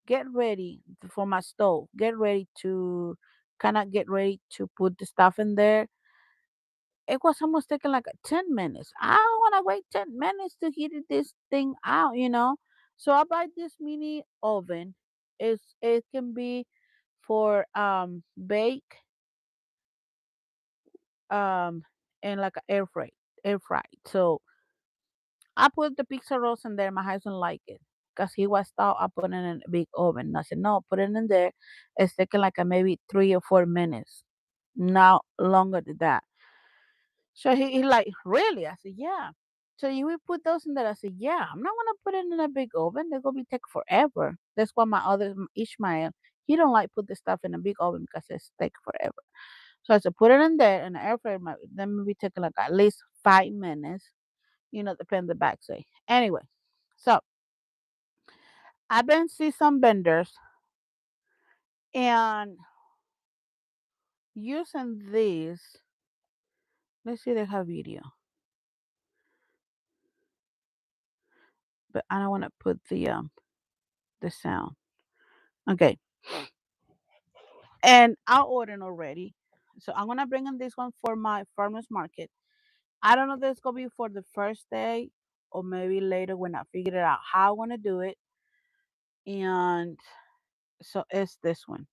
get ready for my stove, get ready to kind of get ready to put the stuff in there. It was almost taking like 10 minutes. I don't want to wait 10 minutes to heat this thing out. So I buy this mini oven. It can be for bake um and like an air fry. So I put the pizza rolls in there. My husband liked it because he was thought I put it in a big oven. And I said no, put it in there. It's taking like a maybe 3 or 4 minutes, not longer than that. So he like, really? I said, yeah. So you will put those in there? I said, yeah. I'm not gonna put it in a big oven. They're gonna be take forever. That's why my other Ishmael, he don't like put the stuff in a big oven because it's take forever. So I said, put it in there in the air fryer. Then maybe taking like at least 5 minutes. Depend the back say. Anyway, so I've been see some vendors and using these. Let's see they have video, but I don't want to put the sound. Okay. And I ordered already. So I'm gonna bring in this one for my farmers market. I don't know if it's gonna be for the first day or maybe later when I figure it out how I wanna do it. And so it's this one.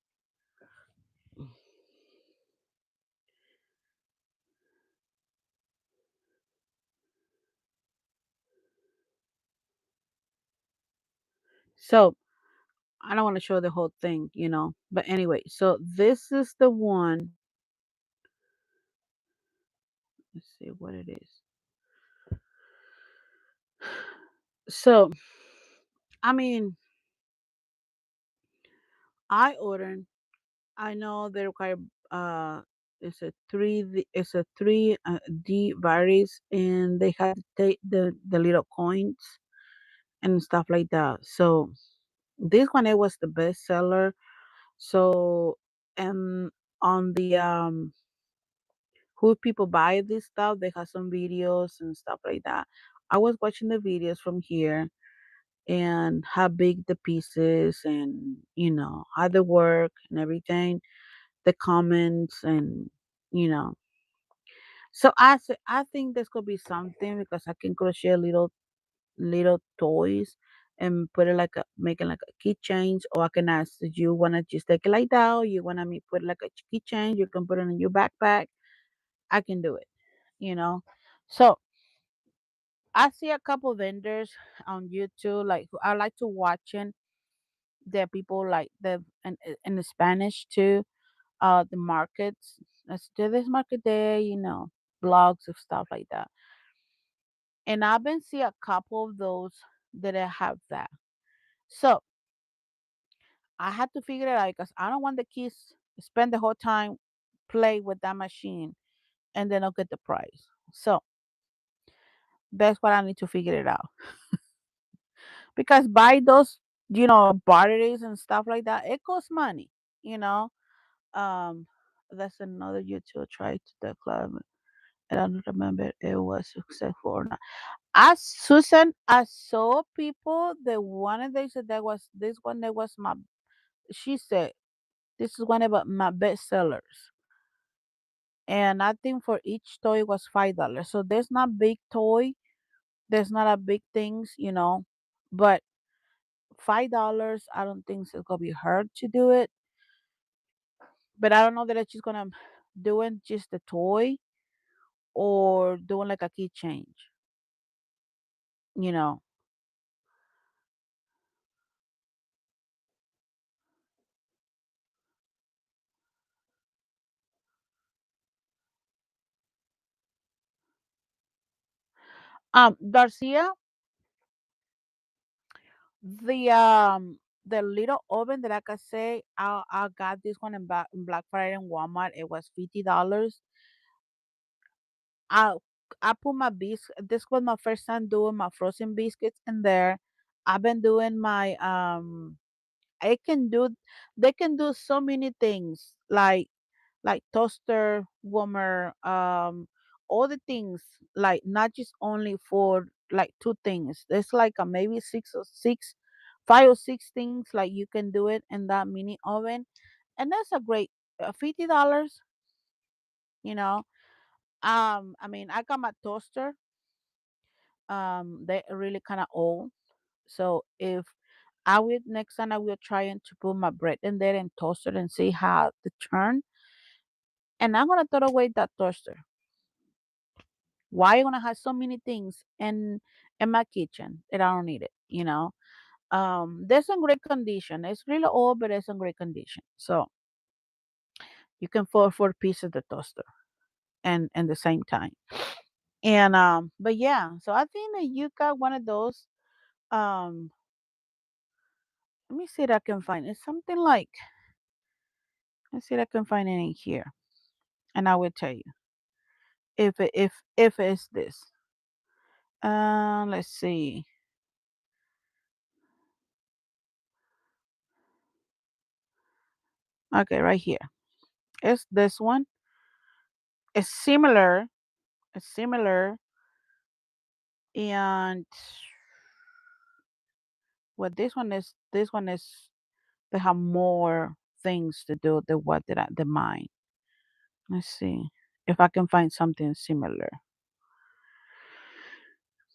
So I don't want to show the whole thing. But anyway, so this is the one. Let's see what it is. So I mean, I ordered. I know they require it's a 3D virus and they have to take the little coins and stuff like that. So this one it was the best seller. So and on the who people buy this stuff, they have some videos and stuff like that. I was watching the videos from here and how big the pieces and how they work and everything, the comments and you know so I think this could be something because I can crochet little toys and put it like a making like a keychains, or I can ask, do you want to just take it like that, or you want me put it like a keychain, you can put it in your backpack. I can do it. So I see a couple vendors on YouTube like who I like to watching. There are people like the in the Spanish too, the markets. Let's do this market day, blogs of stuff like that. And I've been see a couple of those that I have that. So I had to figure it out because I don't want the kids spend the whole time play with that machine and then not get the prize. So that's what I need to figure it out. Because buy those, batteries and stuff like that, it costs money, you know. Um, that's another YouTube tried to the club. I don't remember it was successful or not. As Susan, I saw people that wanted. They said that was this one. That was my. She said this is one of my best sellers, and I think for each toy was $5. So there's not big toy. There's not a big things, but $5. I don't think it's gonna be hard to do it. But I don't know that she's gonna doing just the toy or doing like a key change. You know. Darcia, the the little oven that I can say I got this one in Black Friday in Walmart. It was $50. I I put my this was my first time doing my frozen biscuits in there. I've been doing my I can do they can do so many things like toaster, warmer, all the things, like not just only for like two things. There's like a maybe five or six things like you can do it in that mini oven, and that's a great $50. You know, I mean, I got my toaster. They're really kind of old, so if I will next time I will try to put my bread in there and toast it and see how the turn. And I'm gonna throw away that toaster. Why am I gonna have so many things in my kitchen that I don't need it? There's in great condition. It's really old, but it's in great condition. So you can afford 4 pieces of the toaster and the same time. And but yeah, so I think that you got one of those. Um, let me see if I can find it's something like let's see if I can find it in here, and I will tell you if it's this. Let's see. Okay, right here. It's this one. It's similar. It's similar, and what this one is they have more things to do than what the mine. Let's see if I can find something similar.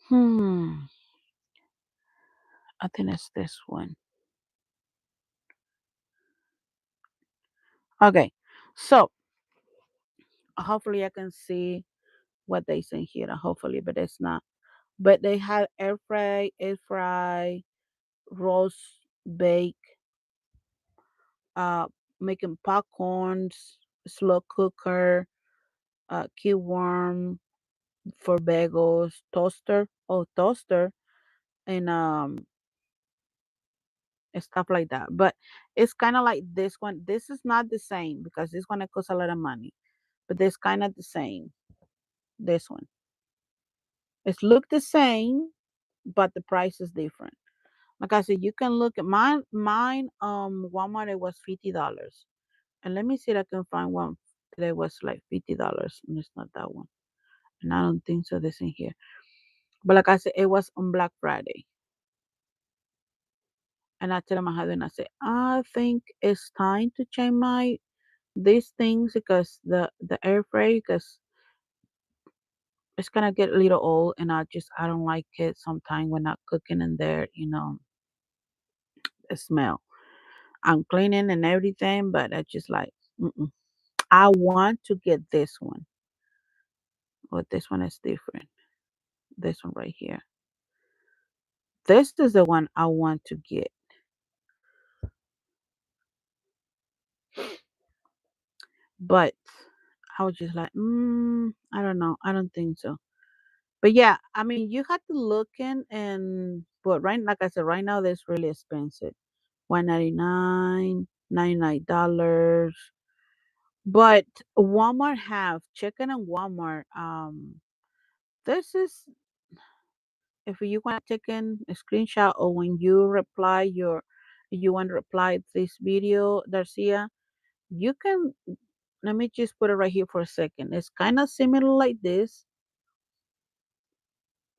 Hmm. I think it's this one. Okay. So hopefully I can see what they say here. Hopefully, but it's not. But they have air fry, roast, bake, uh, making popcorns, slow cooker, key worm for bagels, toaster, and and stuff like that. But it's kind of like this one. This is not the same because this one it costs a lot of money. But it's kind of the same. This one. It's look the same, but the price is different. Like I said, you can look at mine Walmart it was $50. And let me see if I can find one that was like $50. And it's not that one. And I don't think so this in here. But like I said, it was on Black Friday. And I tell my husband, I said, I think it's time to change my these things because the air fryer because it's gonna get a little old and I don't like it sometimes when I'm cooking in there, the smell. I'm cleaning and everything, but I just like mm-mm. I want to get this one. But this one is different. This one right here. This is the one I want to get. But I was just like, I don't know. I don't think so. But yeah, I mean, you have to look in and But like I said, right now that's really expensive. 199, $99. But Walmart have chicken and Walmart. This is if you want to take in a screenshot or when you reply you want to reply this video, Darcia, you can let me just put it right here for a second. It's kind of similar like this,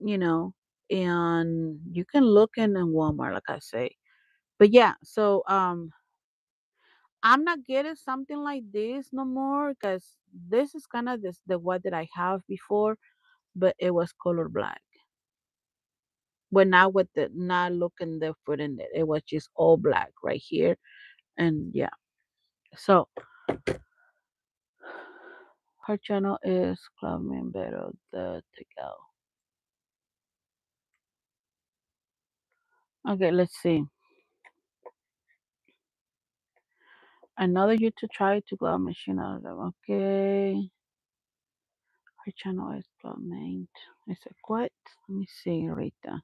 you know, and you can look in Walmart, like I say. But yeah, so I'm not getting something like this no more because this is kind of the one that I have before, but it was color black. But now with the not looking the foot in it was just all black right here, and yeah. So her channel is Club Membero the Takeout. Okay, let's see. Another you to try to glove machine out of them. Okay. Her channel is Club Main. I said what? Let me see, Rita.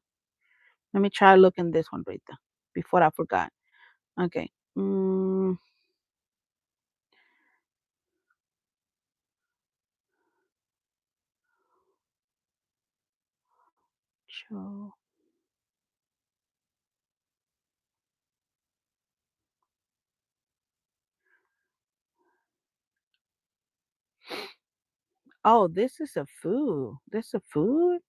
Let me try looking this one, Rita, before I forgot. Okay. Show. Oh, this is a food. This is a food?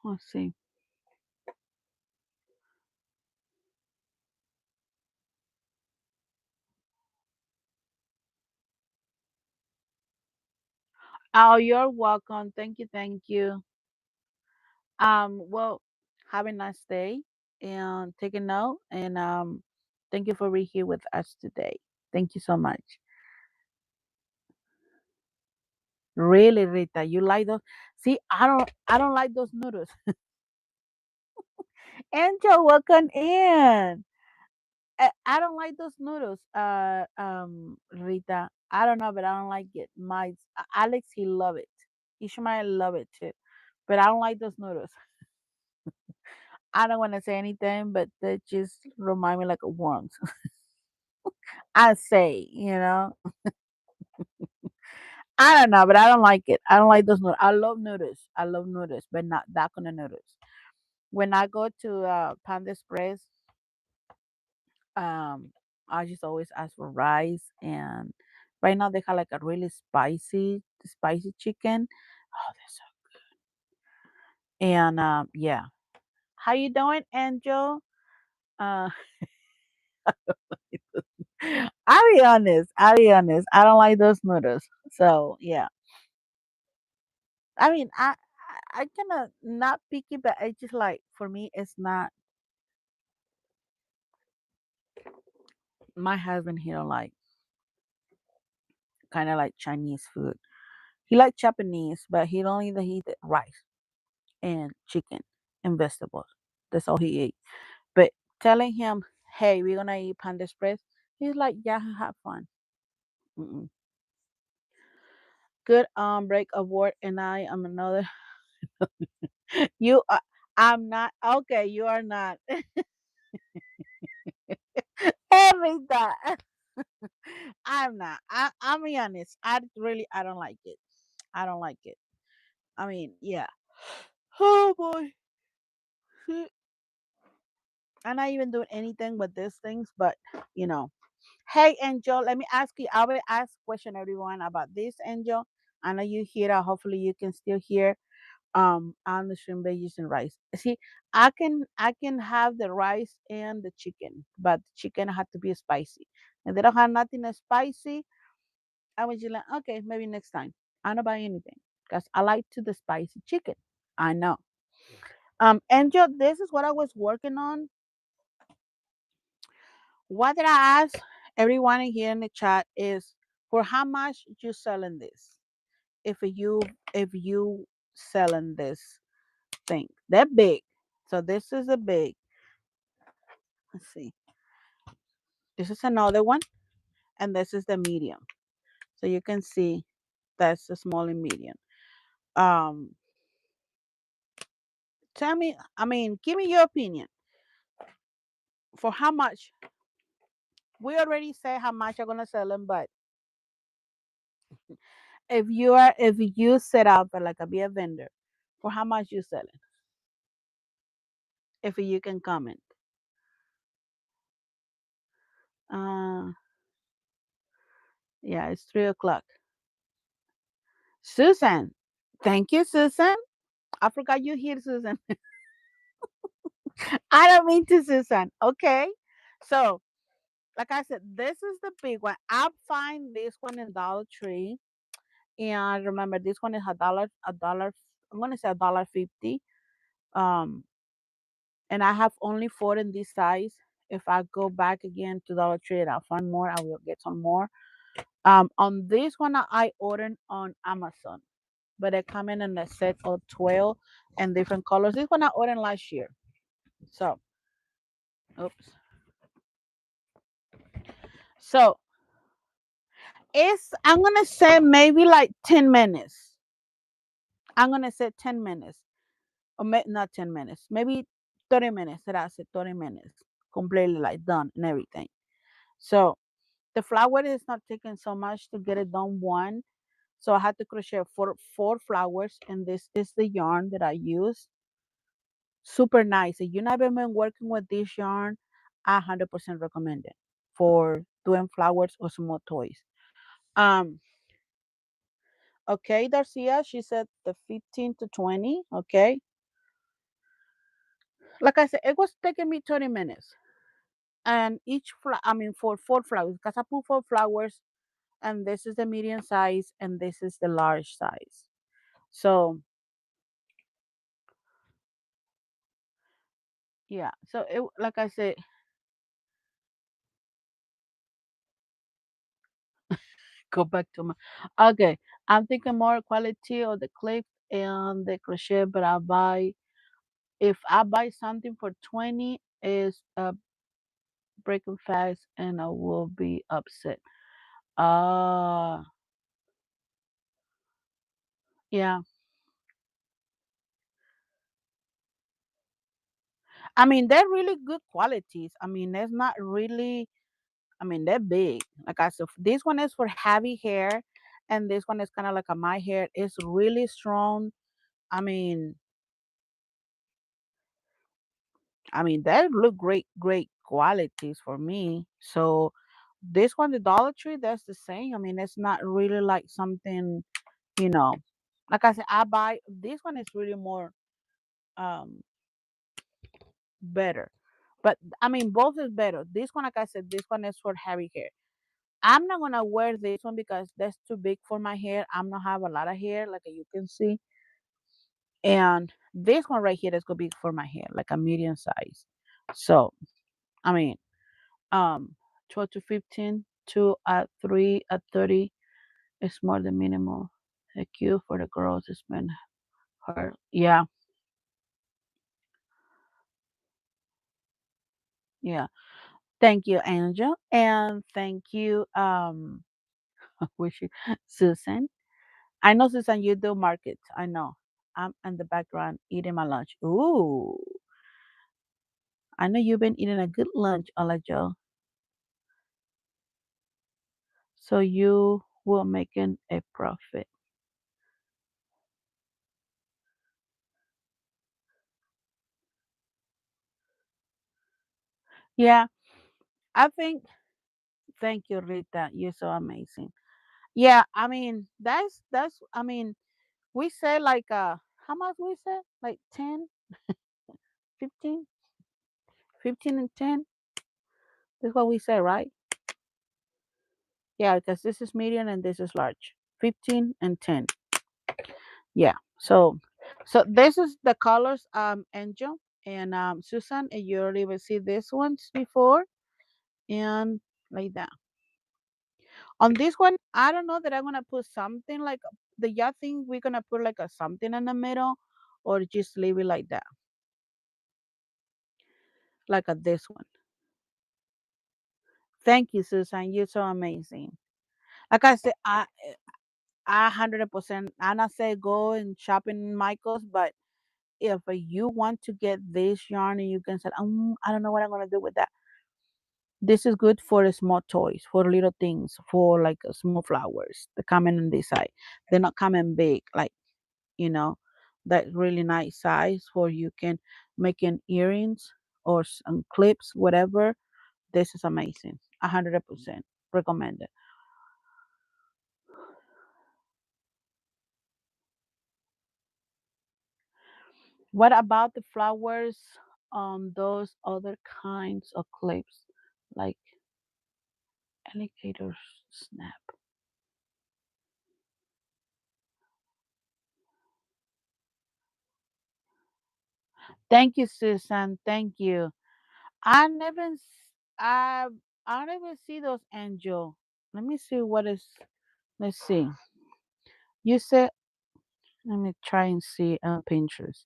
Let's see. Oh, you're welcome. Thank you, thank you. Well, have a nice day and take a note and thank you for being here with us today. Thank you so much. Really, Rita, you like those? See, I don't like those noodles. Angel, welcome in. I don't like those noodles. Rita, I don't know, but I don't like it. My Alex, he love it. Ishmael love it too, but I don't like those noodles. I don't want to say anything, but they just remind me like of worms. I say, I don't know, but I don't like it. I don't like those noodles. I love noodles. I love noodles, but not that kind of noodles. When I go to Panda Express, um, I just always ask for rice, and right now they have like a really spicy chicken. Oh, that's so. And yeah, how you doing, Angel? Uh, I'll be honest. I'll be honest. I don't like those noodles. So yeah, I mean, I kind of not picky, but I just like for me, it's not my husband. He don't like kind of like Chinese food. He like Japanese, but he don't eat rice and chicken and vegetables. That's all he eat. But telling him, hey, we're gonna eat Panda Express, he's like, yeah, have fun. Mm-mm. Good break of work, and I am another. You, I'm not okay. You are not. Every time. I'm not. I'm be honest. I don't like it. I don't like it. I mean, yeah. Oh boy. I'm not even doing anything with these things, but you know. Hey Angel, let me ask you. I will ask question everyone about this, Angel. I know you hear. Hopefully you can still hear. On the shrimp veggies and rice. See, I can have the rice and the chicken, but the chicken had to be spicy. And they don't have nothing as spicy. I was just like, okay, maybe next time. I don't buy anything because I like to the spicy chicken. I know. Angel, this is what I was working on. What did I ask everyone here in the chat is for how much you selling this? If you selling this thing, that big. So this is a big. Let's see. This is another one, and this is the medium. So you can see that's the small and medium. Um, Tell me, I mean, give me your opinion for how much. We already say how much I'm gonna sell them, but if you set out for like a be a vendor, for how much you selling? If you can comment. Uh, yeah, it's 3 o'clock. Susan, thank you, Susan. I forgot you here, Susan. I don't mean to, Susan. Okay, so like I said, this is the big one. I find this one in Dollar Tree, and remember this one is a dollar. I'm gonna say $1.50. Um, and I have only four in this size. If I go back again to Dollar Tree and I find more, I will get some more. On this one I ordered on Amazon, but they come in a set of 12 and different colors. This one I ordered last year. So, oops. So it's I'm gonna say maybe like 10 minutes. I'm gonna say 10 minutes, or not 10 minutes, maybe 30 minutes. That I said 30 minutes, completely like done and everything. So the flower is not taking so much to get it done one. So I had to crochet four flowers, and this is the yarn that I use. Super nice. If you've never been working with this yarn, I 100% recommend it for doing flowers or small toys. Um, okay, Darcia, she said the 15 to 20. Okay, like I said, it was taking me 20 minutes, and I mean, for four flowers, because I put four flowers, and this is the medium size, and this is the large size. So yeah, so it like I said, go back to my okay. I'm thinking more quality of the clip and the crochet, but I buy if I buy something for 20 is breaking fast and I will be upset. Uh yeah. I mean they're really good qualities. I mean there's not really I mean they're big. Like I said, this one is for heavy hair and this one is kind of like a my hair. It's really strong. I mean that look great qualities for me. So this one, the Dollar Tree, that's the same. I mean, it's not really like something, you know. Like I said, I buy this one is really more um better. But I mean, both is better. This one, like I said, this one is for heavy hair. I'm not gonna wear this one because that's too big for my hair. I'm not have a lot of hair, like you can see. And this one right here is gonna be for my hair, like a medium size. So I mean, um 12 to 15 2 at 3 at 30 is more than minimal. A cue for the girls is been hard. Yeah, yeah. Thank you, Angel, and thank you wish you Susan. I know, Susan, you do markets. I know. I'm in the background eating my lunch. Ooh, I know you've been eating a good lunch, Joe. So you will making a profit. Yeah, I think. Thank you, Rita. You're so amazing. Yeah, I mean that's I mean we say like how much we say like 10, 15, 15 and 10. That's what we say, right? Yeah, because this is medium and this is large. 15 and 10. Yeah. So this is the colors Angel and Susan, and you already will see these ones before and like that. On this one, I don't know that I'm gonna put something like the y'all think we're gonna put like a something in the middle or just leave it like that. Like a this one. Thank you, Susan. You're so amazing. Like I said, I 100%. I not say go and shop in Michaels, but if you want to get this yarn and you can say, I don't know what I'm gonna do with that. This is good for small toys, for little things, for like small flowers. They come in on this side. They're not coming big, like you know, that really nice size for you can make an earrings or some clips, whatever. This is amazing. 100% recommended. What about the flowers on those other kinds of clips, like alligator snap? Thank you, Susan. Thank you. I never, I, I never see those angel. Let me see what is. Let's see. You said. Let me try and see on Pinterest.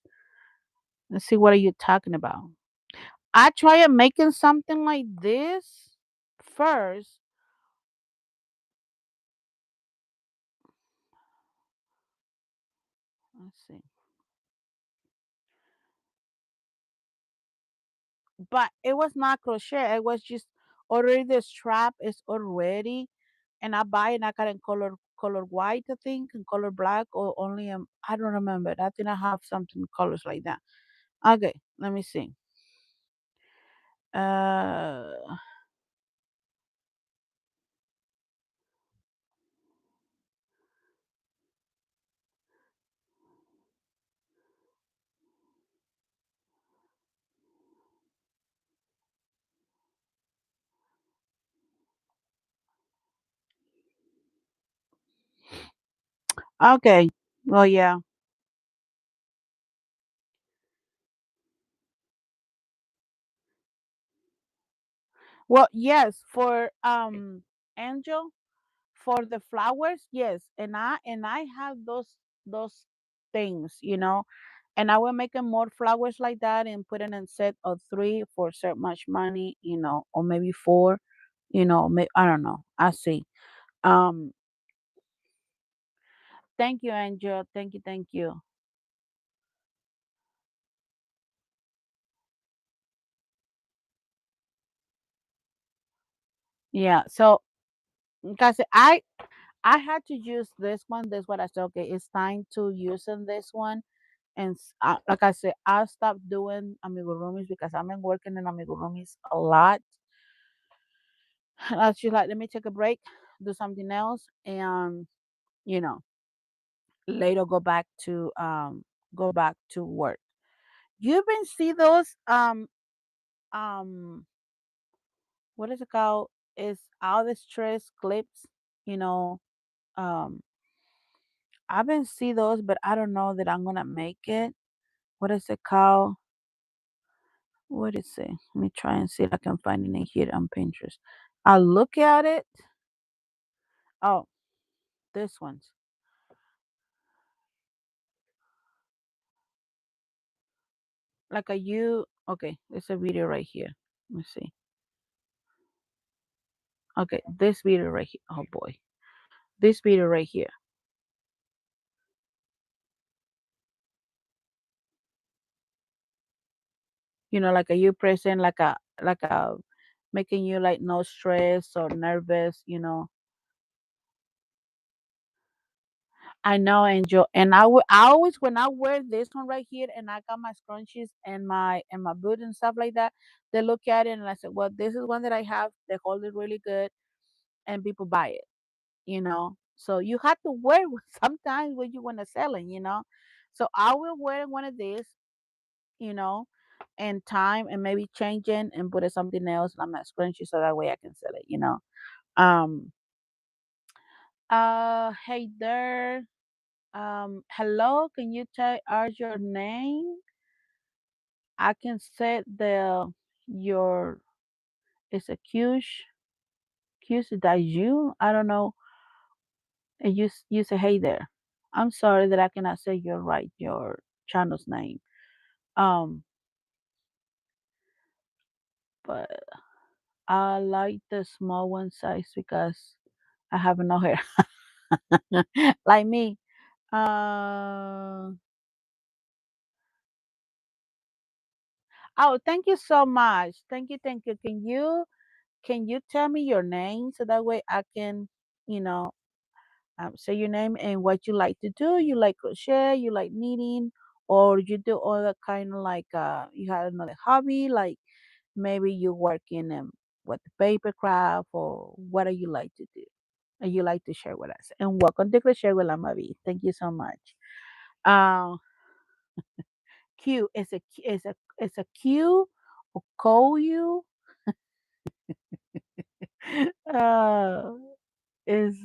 Let's see what are you talking about. I try making something like this first. Let's see. But it was not crochet. It was just already the strap is already, and I buy it. And I got in color white, I think, and color black, or only I don't remember. I think I have something colors like that. Okay, let me see. Uh, okay. Well, yeah. Well, yes. For Angel, for the flowers, yes. And I have those things, and I will make more flowers like that and put in a set of three for so much money, or maybe four, I don't know. I see. Um, thank you, Angel. Thank you, thank you. Yeah. So, because I had to use this one. This what I said. Okay, it's time to using this one. And like I said, I stopped doing amigurumis because I've been working in amigurumis a lot. And I was just like, let me take a break, do something else, and you know, later go back to work. You been see those um what is it called? Is all the stress clips, you know. Um I've been see those, but I don't know that I'm gonna make it. What is it called? What is it? Let me try and see if I can find it in here on Pinterest. I look at it. Oh, this one's like a you. Okay, there's a video right here. Let me see. Okay, this video right here. Oh boy, this video right here. Like a you present, like a making you like no stress or nervous. I know, Angel, and I always when I wear this one right here, and I got my scrunchies and my boot and stuff like that, they look at it and I said, well, this is one that I have. They hold it really good, and people buy it. So you have to wear it sometimes when you want to sell it. So I will wear one of these, you know, and time and maybe changing and put it something else, and I'm not scrunchy so that way I can sell it. Um. Hey there. Hello. Can you tell us your name? I can set the your. It's a Q's. Q's is that you? I don't know. And you say hey there. I'm sorry that I cannot say your channel's name. Um, but I like the small one size because I have no hair. Like me. Uh, oh, thank you so much. Thank you, thank you. Can you tell me your name so that way I can, you know, say your name and what you like to do? You like crochet, you like knitting, or you do other kind of like you have another hobby, like maybe you work in with the paper craft, or what do you like to do? And you like to share with us. And welcome to Crochet with Llama. Thank you so much. Uh, Q is a Q or call you. Uh, is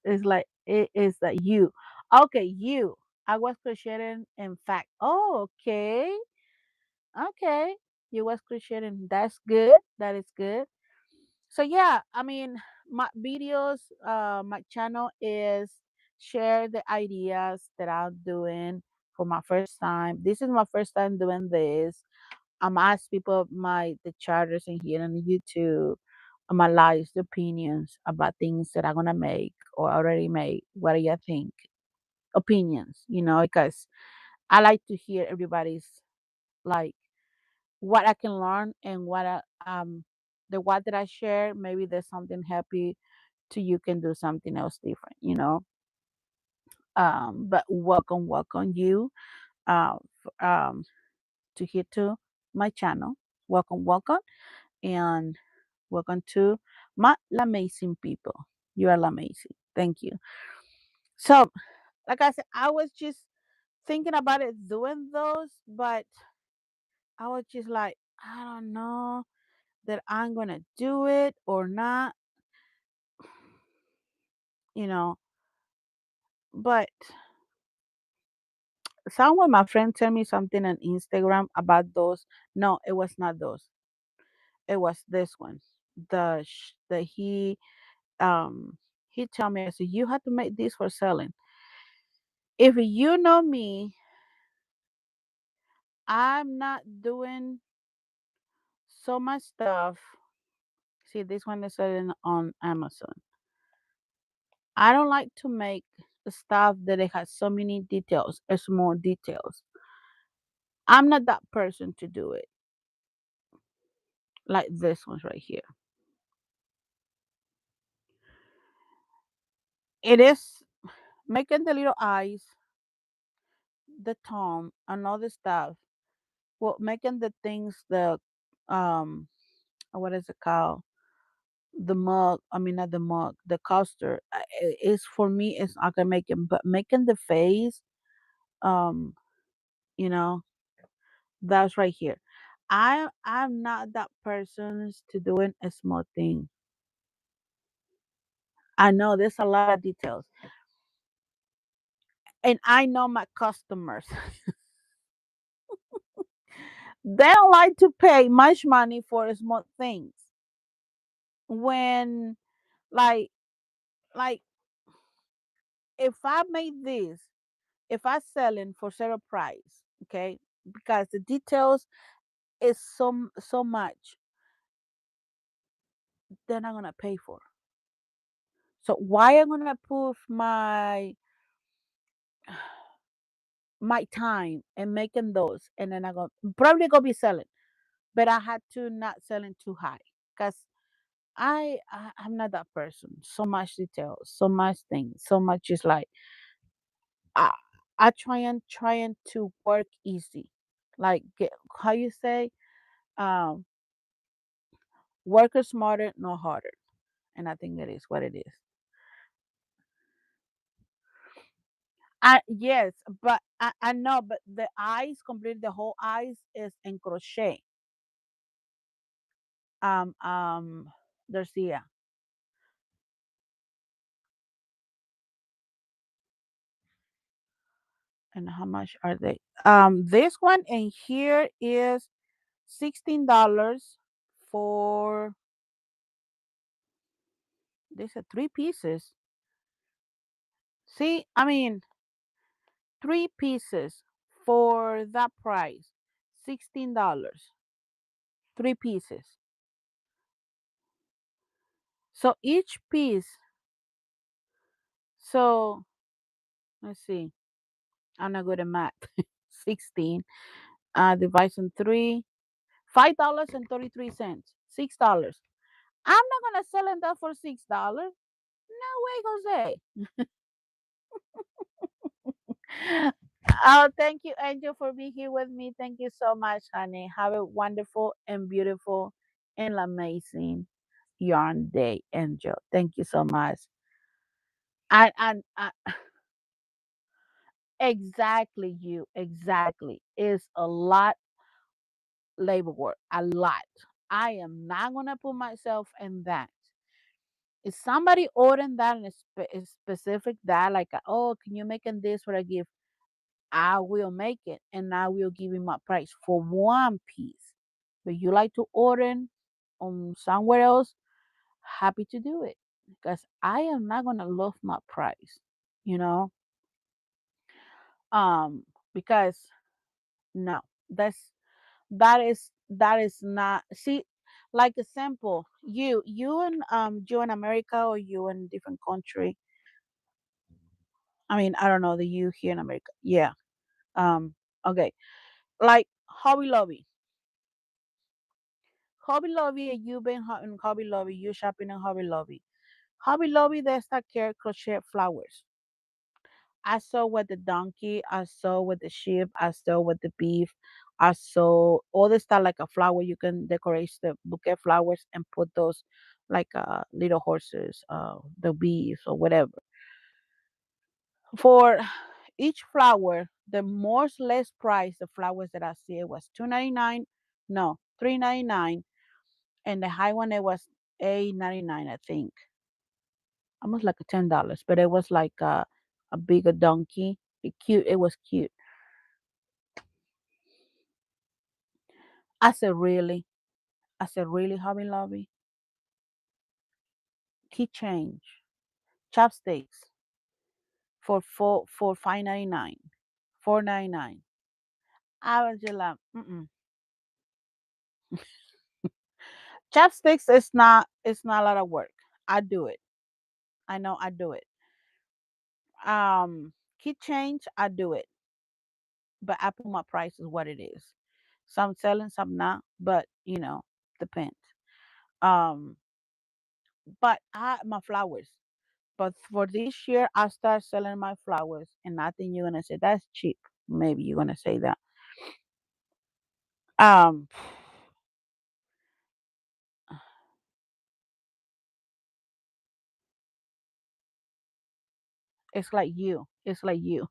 is like it is that you. Okay, you. I was crocheting. In fact, oh, okay, okay. You was crocheting. That's good. That is good. So yeah, I mean, my videos, my channel is share the ideas that I'm doing for my first time. This is my first time doing this. I'm ask people my the charters in here on YouTube, my lives, the opinions about things that I'm gonna make or already made. What do you think? Opinions, because I like to hear everybody's like what I can learn and the what that I share. Maybe there's something happy to you can do something else different. But welcome you to here to my channel. Welcome and welcome to my amazing people. You are amazing. Thank you. So, like I said, I was just thinking about it doing those, but I was just like, I don't know that I'm gonna do it or not, you know. But someone, my friend, tell me something on Instagram about those. No, it was not those. It was this one. The he tell me, I said, you have to make this for selling. If you know me, I'm not doing so much stuff. See, this one is selling on Amazon. I don't like to make stuff that it has so many details, small details. I'm not that person to do it like this one's right here. It is making the little eyes, the tone, and all the stuff. Well, making the things, the um, what is it called? The mug. I mean, not the mug. The coaster. Is for me. It's I can make it, but making the face. Um, you know, that's right here. I'm not that person to doing a small thing. I know there's a lot of details, and I know my customers. They don't like to pay much money for small things. When like like if I made this, if I selling for zero price, okay, because the details is so much, then I'm gonna pay for. So why I'm gonna put my time and making those, and then I go probably gonna be selling, but I had to not selling too high because I'm not that person. So much detail, so much things, so much is like I I trying to work easy, like get how you say, um, work smarter, not harder, and I think that is what it is. I yes, but I know, but the eyes complete the whole eyes is in crochet. Um um, there's yeah, and how much are they? This one in here is $16 for these are three pieces. See, I mean, three pieces for that price, $16. Three pieces. So each piece, so let's see, I'm not good at math. 16 divided on 3, $5.33, $6. I'm not gonna sell it that for $6. No way, Jose. Oh, thank you, Angel, for being here with me. Thank you so much, honey. Have a wonderful and beautiful and amazing yarn day, Angel. Thank you so much. And exactly, you exactly. It's a lot labor work, a lot. I am not gonna put myself in that. If somebody ordering that in a specific that, like, oh, can you make this for a gift? I will make it, and I will give you my price for one piece. But you like to order on somewhere else, happy to do it because I am not gonna love my price, you know. Um, because no, that is not. See, like a simple you in America or you in different country. I mean, I don't know the you here in America. Yeah. Okay. Like Hobby Lobby. Hobby Lobby, you've been in Hobby Lobby, you shopping in Hobby Lobby. Hobby Lobby, they start carry crochet flowers. I saw with the donkey, I saw with the sheep, I saw with the beef, I saw all the stuff like a flower. You can decorate the bouquet flowers and put those like little horses, the bees or whatever. For each flower, the most less price the flowers that I see it was 2.99, no, 3.99, and the high one it was 8.99, I think, almost like a $10, but it was like a bigger donkey. Cute, it was cute. I said really, Hobby Lobby, keychain, chopsticks for 5.99, 4.99. I was just like, mm-mm. Chopsticks is not, it's not a lot of work. I do it. I know I do it. Key change, I do it, but I put my price is what it is. Some selling, some not, but depends. Um, but I my flowers. But for this year, I start selling my flowers, and I think you're gonna say that's cheap. Maybe you're gonna say that. Um, it's like you. It's like you.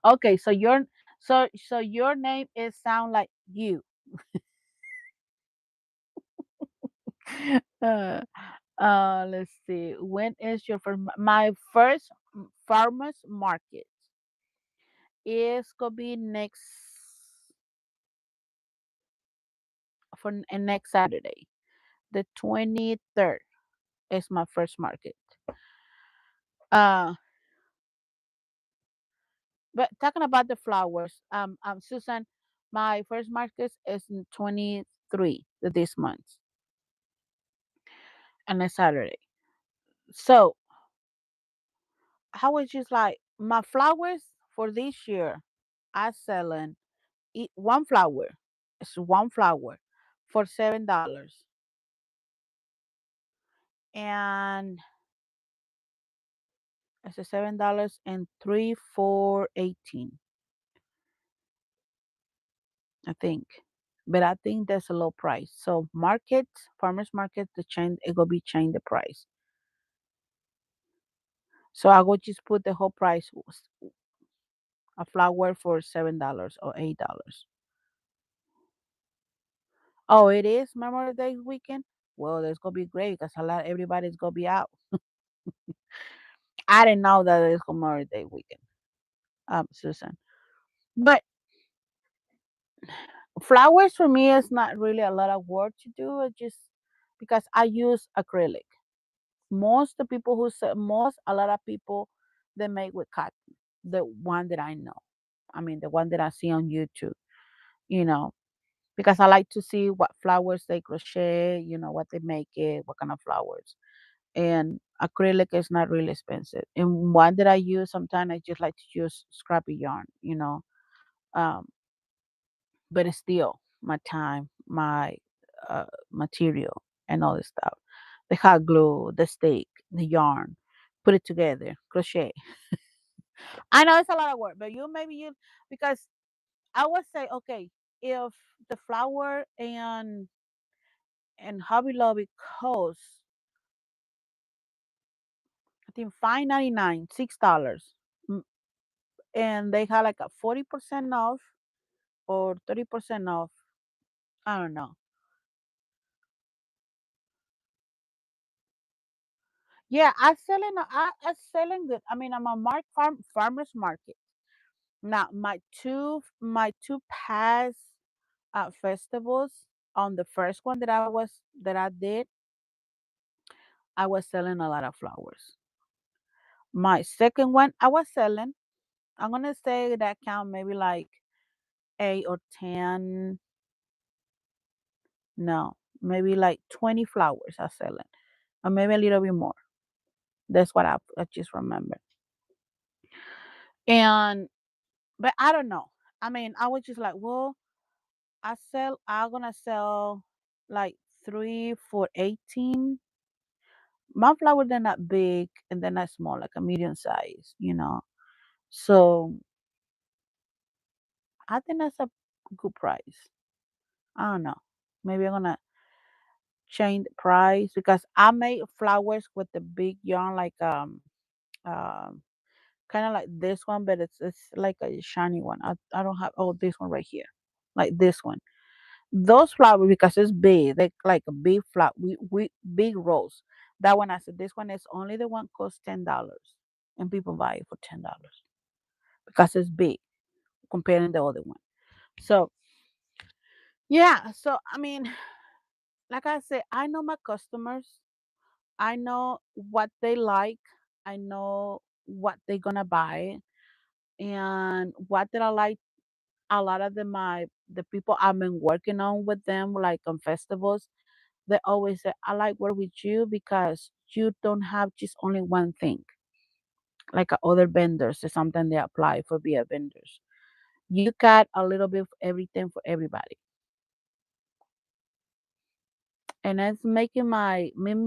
Okay, so your name is sound like you. Uh, let's see. When is your first? My first farmers market is gonna be next Saturday, the 23rd. Is my first market. Uh, but talking about the flowers, Susan, my first market is in 23 this month, and it's Saturday. So I was just like, my flowers for this year, I selling one flower. It's one flower for $7, and it's a $7 and three for 18, I think. But I think that's a low price. So farmers market, the change it gonna be change the price. So I will just put the whole price a flower for $7 or $8. Oh, it is Memorial Day weekend. Well, that's gonna be great because everybody's gonna be out. I didn't know that it's Memorial Day weekend, Susan. But flowers for me is not really a lot of work to do. It's just because I use acrylic. Most the people who say most a lot of people they make with cotton. The one that I know. I mean the one that I see on YouTube, you know. because I like to see what flowers they crochet, what they make it, what kind of flowers. And acrylic is not really expensive. And one that I use sometimes I just like to use scrappy yarn. Um, but it's still my time, my material, and all this stuff. The hot glue, the stick, the yarn, put it together, crochet. I know it's a lot of work, but maybe you because I would say okay if the flower and Hobby Lobby costs I think $5.99, $6, and they have like a 40% off or 30% off. I don't know. Yeah, I selling good. I mean, I'm a farmers market. Now, my two past festivals, on the first one that I did, I was selling a lot of flowers. My second one, I was selling. I'm gonna say that count maybe like 8 or 10. No, maybe like 20 flowers I selling, or maybe a little bit more. That's what I just remember. And but I don't know. I mean, I was just like, well, I'm gonna sell like three for 18. My flowers, they're not big and they're not small, like a medium size. So I think that's a good price. I don't know. Maybe I'm gonna change the price because I made flowers with the big yarn, like um kind of like this one, but it's like a shiny one. I don't have this one right here, like this one. Those flowers because it's big, they like a big flower, we big rose. That one I said this one is only the one costs $10, and people buy it for $10 because it's big comparing the other one. So yeah, so I mean, like I said, I know my customers. I know what they like. I know what they're gonna buy, and what did I like. A lot of the people I've been working on with them, like on festivals, they always say, I like work with you because you don't have just only one thing, like other vendors or something they apply for be a vendors. You got a little bit of everything for everybody. And it's making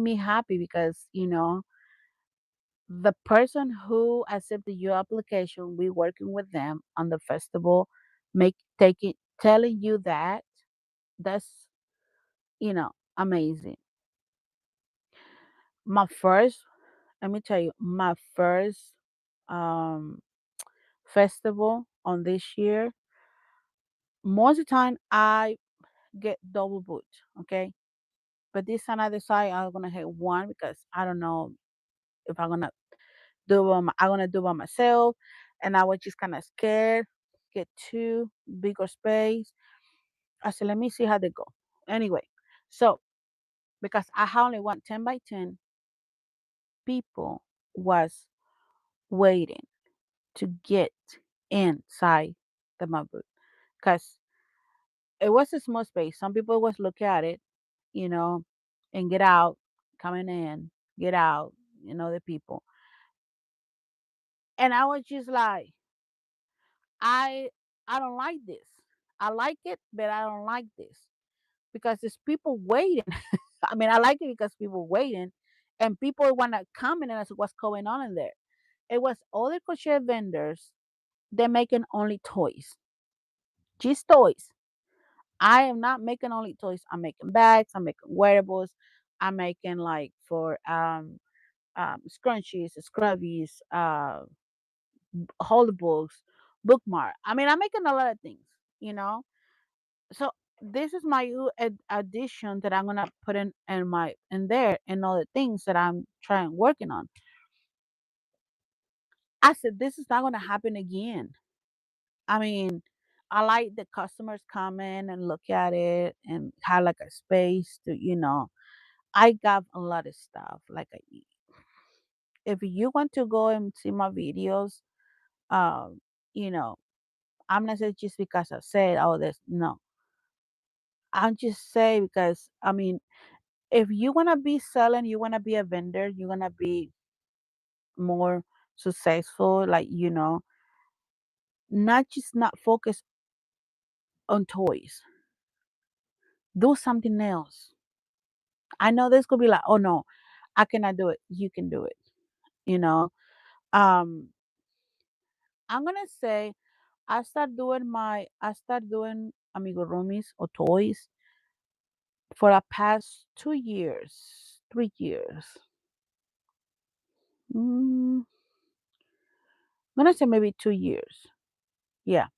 me happy because, the person who accepted your application, we working with them on the festival, make taking telling you that's amazing. My first, let me tell you, my first um festival on this year, most of the time I get double booked, okay? But this time I decide I'm gonna hit one because I don't know if I'm gonna do it by myself, and I was just kind of scared. Get two bigger space. I said, let me see how they go. Anyway, so because I only want 10 by 10 people was waiting to get inside the my booth because it was a small space. Some people was look at it, you know, and get out, coming in, get out, the people. And I was just like, I I don't like this. I like it, but I don't like this because there's people waiting. I mean, I like it because people waiting, and people want to come in and ask what's going on in there. It was all the crochet vendors. They're making only toys, just toys. I am not making only toys. I'm making bags. I'm making wearables. I'm making like for scrunchies, scrubbies, holder books, bookmark. I mean, I'm making a lot of things, you know. So this is my addition that I'm gonna put in there and all the things that I'm trying working on. I said this is not gonna happen again. I mean, I like the customers come in and look at it and have like a space to. I got a lot of stuff. Like if you want to go and see my videos, um, you know, I'm not saying just because I said all this. No, I'll just say because I mean, if you wanna be selling, you wanna be a vendor, you wanna be more successful, like not just not focus on toys. Do something else. I know this could be like, oh no, I cannot do it. You can do it. You know. Um, I'm gonna say I start doing amigurumis or toys for the past 2 years, 3 years. I'm gonna say maybe 2 years. Yeah.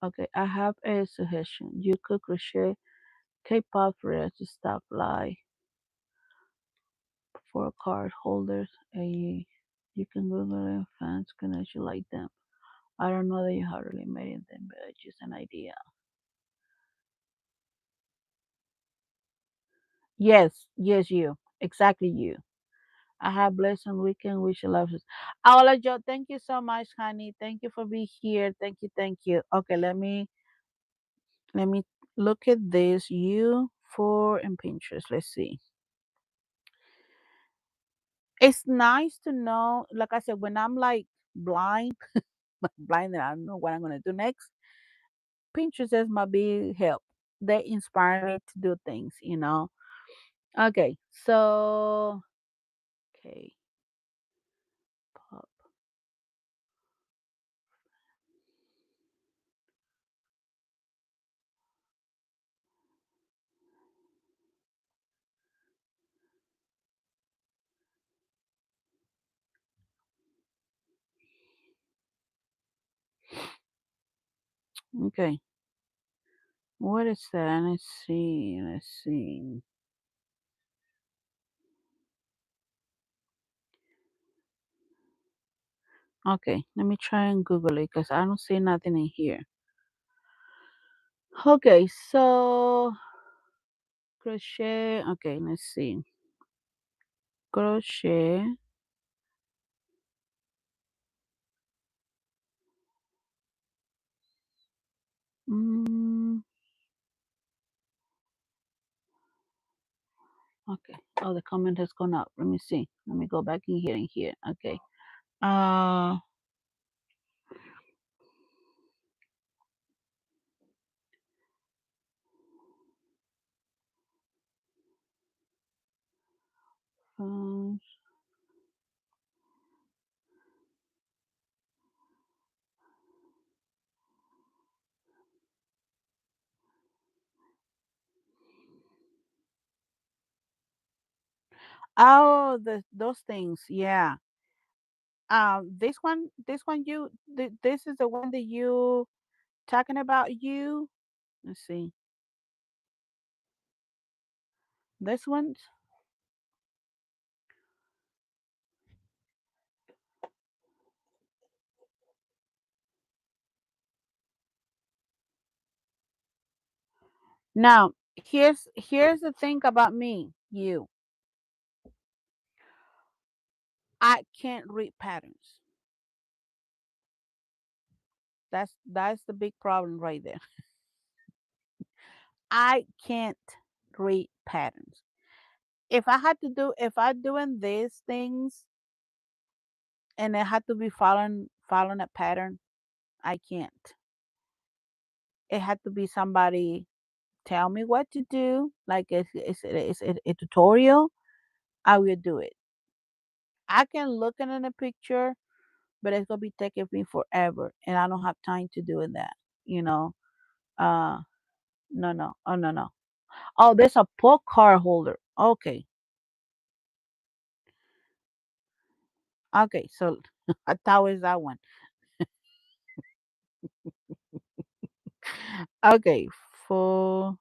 Okay. I have a suggestion. You could crochet K-pop for to stop lie for card holders. A you can Google it. Fans can actually like them. I don't know that you have really made them, but it's just an idea. Yes, yes, you. Exactly you. I have blessed weekend. Wish you love. Hola, Joe. Thank you so much, honey. Thank you for being here. Thank you, thank you. Okay, let me look at this. You for in Pinterest. Let's see. It's nice to know. Like I said, when I'm like blind, blind, and I don't know what I'm gonna do next. Pinterest is my big help. They inspire me to do things. Okay, so okay, pop. Okay, what is that? Let's see. Let's see. Okay, let me try and Google it because I don't see nothing in here. Okay, so crochet. Okay, let's see. Crochet. Mm, okay. Oh, the comment has gone up. Let me see. Let me go back in here. In here. Okay. Uh, uh, oh, those things. Yeah. This one, this is the one that you talking about. You. Let's see. This one. Now, here's the thing about me. You. I can't read patterns. That's the big problem right there. I can't read patterns. If I doing these things and I had to be following a pattern, I can't. It had to be somebody tell me what to do, like it's a tutorial. I will do it. I can look at in a picture, but it's gonna be taking me forever, and I don't have time to do that. You know. Uh, no, no. Oh, no, no. Oh, there's a poke card holder. Okay. Okay. So I thought it was that one. Okay. For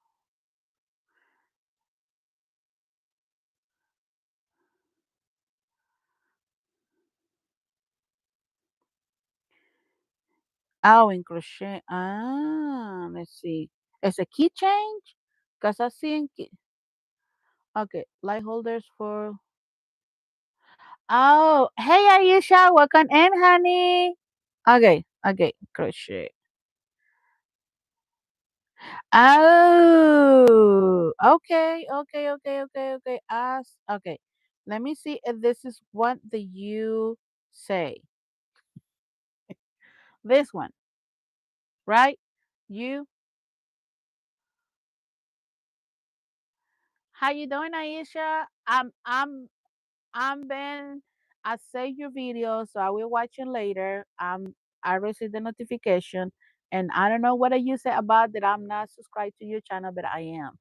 oh, in crochet. Let's see. It's a key change? Because I see okay. Light holders for. Oh, hey, Ayesha. Welcome in, honey. Okay. Okay. Crochet. Oh, okay, okay, okay, okay, okay. Okay. Let me see if this is what the you say. This one, right? You. How you doing, Aisha? I'm Ben. I saved your video, so I will watch it later. I received the notification, and I don't know what you said about that. I'm not subscribed to your channel, but I am.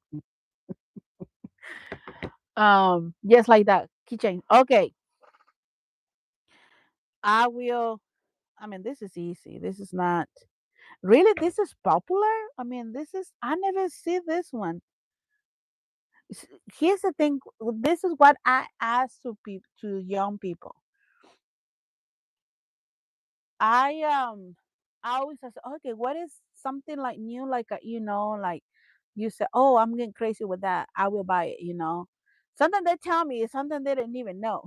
Just like that. Keychain. Okay, I will. I mean, this is easy. This is not really. This is popular. I mean, this is. I never see this one. Here's the thing. This is what I ask to people, to young people. I I always say, okay, what is something like new, like like you say, oh, I'm getting crazy with that. I will buy it. Something they tell me is something they didn't even know.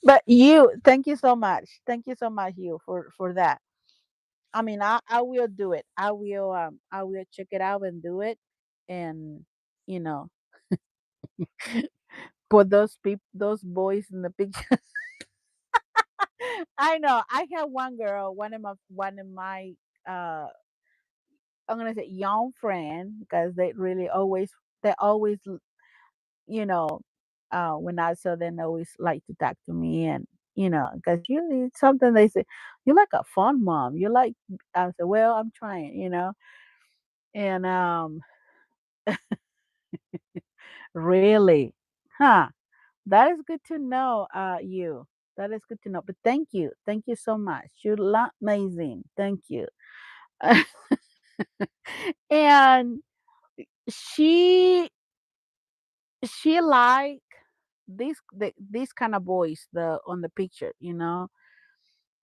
But you, thank you so much. Thank you so much, you, for that. I mean, I will do it. I will check it out and do it, and you know, put those people, those boys in the picture. I know. I have one girl, one of my uh I'm gonna say young friend because they always you know when I saw them they always like to talk to me and because usually something they say you're like a fun mom, you like I said well I'm trying. And really, huh, that is good to know. You, that is good to know, but thank you so much, you look amazing, thank you. And she she like these kind of boys the on the picture.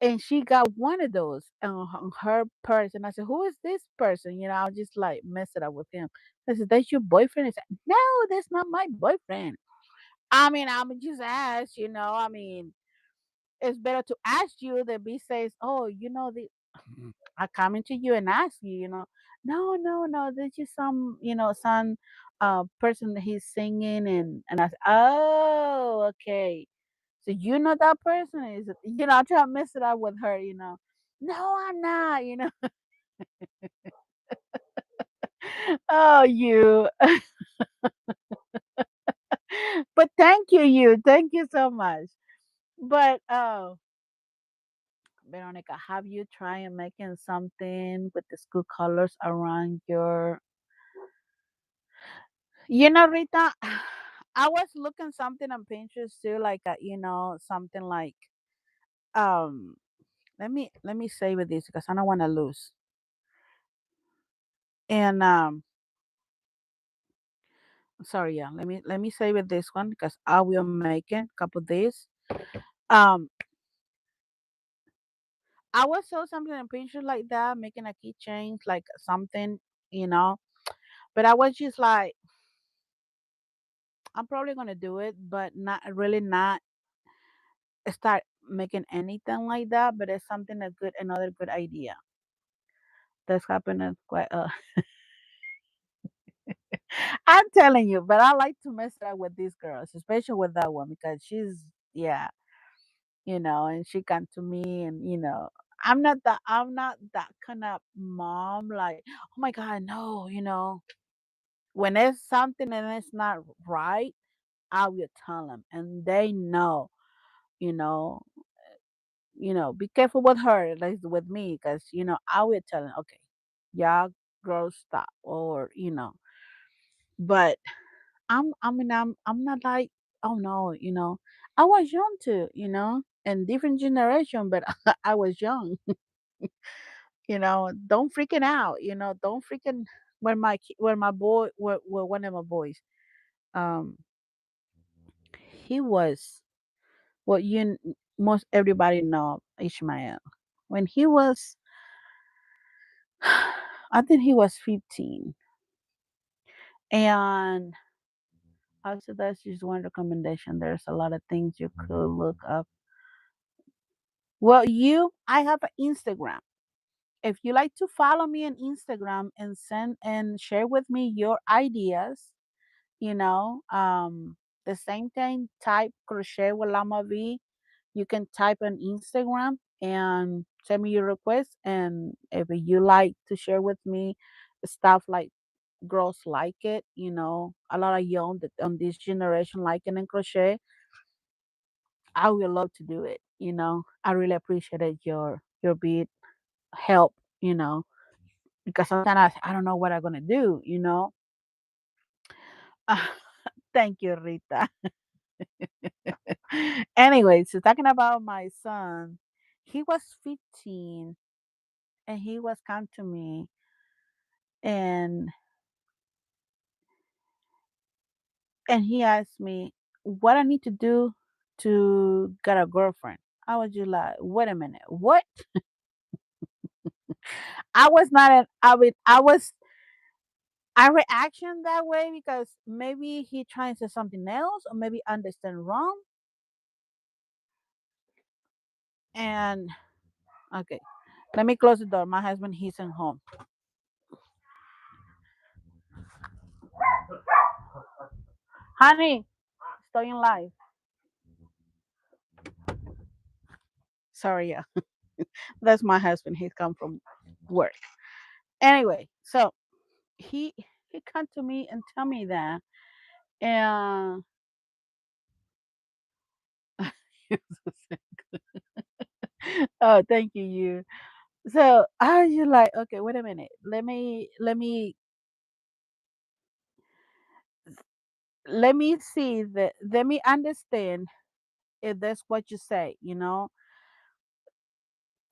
And she got one of those on her purse, and I said, who is this person? I'll just like mess it up with him. I said, that's your boyfriend? I said, no, that's not my boyfriend. I mean, I'm just ask. I mean, it's better to ask you than be says, oh, I come into you and ask you. No, no, no, this is some person that he's singing and I said, oh, okay. So you know that person is I try to mess it up with her. No, I'm not. Oh, you. But thank you, you. Thank you so much. But Veronica, have you tried making something with the school colors around your Rita, I was looking something on Pinterest too, like something like um let me save it this because I don't want to lose. And sorry, yeah, let me save it this one because I will make it a couple days. Um I was saw something on Pinterest like that, making a keychain, like something, you know. But I was just like, I'm probably gonna do it, but not really not start making anything like that. But it's something another good idea that's happening quite. I'm telling you, but I like to mess around with these girls, especially with that one because yeah, and she come to me and I'm not that kind of mom like, oh my God, no. When there's something and it's not right, I will tell them, and they know, you know, be careful with her, like with me, because I will tell them, okay, y'all girls stop, or but I mean, I'm not like, oh no, I was young too, and different generation, but I was young. Don't freaking out, don't freaking when my boy when one of my boys, um he was what most everybody know Ishmael. When he was I think he was 15. And also that's just one recommendation. There's a lot of things you could look up. Well, I have an Instagram. If you like to follow me on Instagram and send and share with me your ideas, you know, the same thing, type crochet with Llama V. You can type on Instagram and send me your request. And if you like to share with me stuff like girls like it, a lot of young on this generation like it and crochet, I would love to do it. I really appreciated your big help, because sometimes I don't know what I'm gonna do. Thank you, Rita. Anyway, so talking about my son, he was 15 and he was come to me and he asked me what I need to do to get a girlfriend. I was just like, wait a minute, what? I was not an I reaction that way because maybe he trying to say something else or maybe understand wrong. And okay, let me close the door. My husband he's in home. Honey, estoy in live. Sorry, yeah. That's my husband. He's come from work. Anyway, so he he come to me and tell me that, and oh, thank you, you. So I was just like, okay, wait a minute. Let me see that. Let me understand if that's what you say.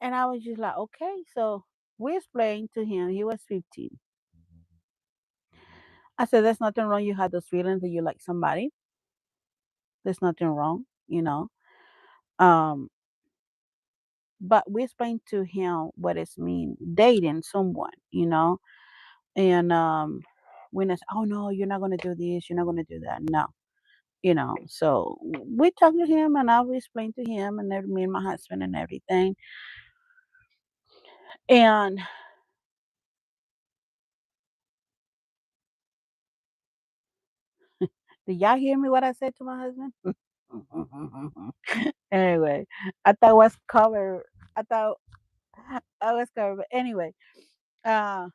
And I was just like, okay. So we explained to him. He was 15. I said, there's nothing wrong. You had those feelings that you like somebody. There's nothing wrong. Um, but we explained to him what it mean dating someone. And when I said, oh no, you're not gonna do this, you're not gonna do that. No. So we talked to him and I will explain to him and me and my husband and everything. And did y'all hear me what I said to my husband? Anyway, I thought I was covered. I thought I was covered. But anyway, uh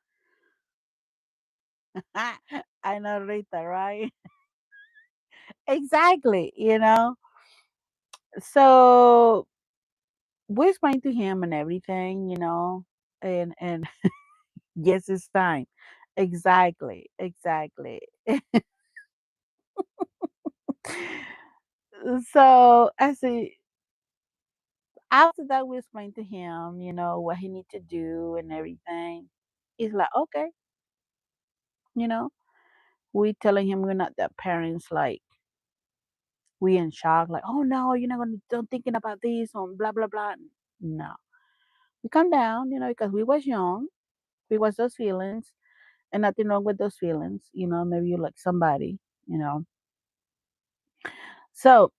I know Rita, right? Exactly. So we explained to him and everything. And yes, it's time. Exactly. So I see after that we explained to him, what he need to do and everything. He's like, okay, you know. We telling him we're not that parents like we in shock, like, oh no, you're not gonna don't thinking about this on blah blah blah. No. We calm down, because we was young, we was those feelings and nothing wrong with those feelings, maybe you like somebody. So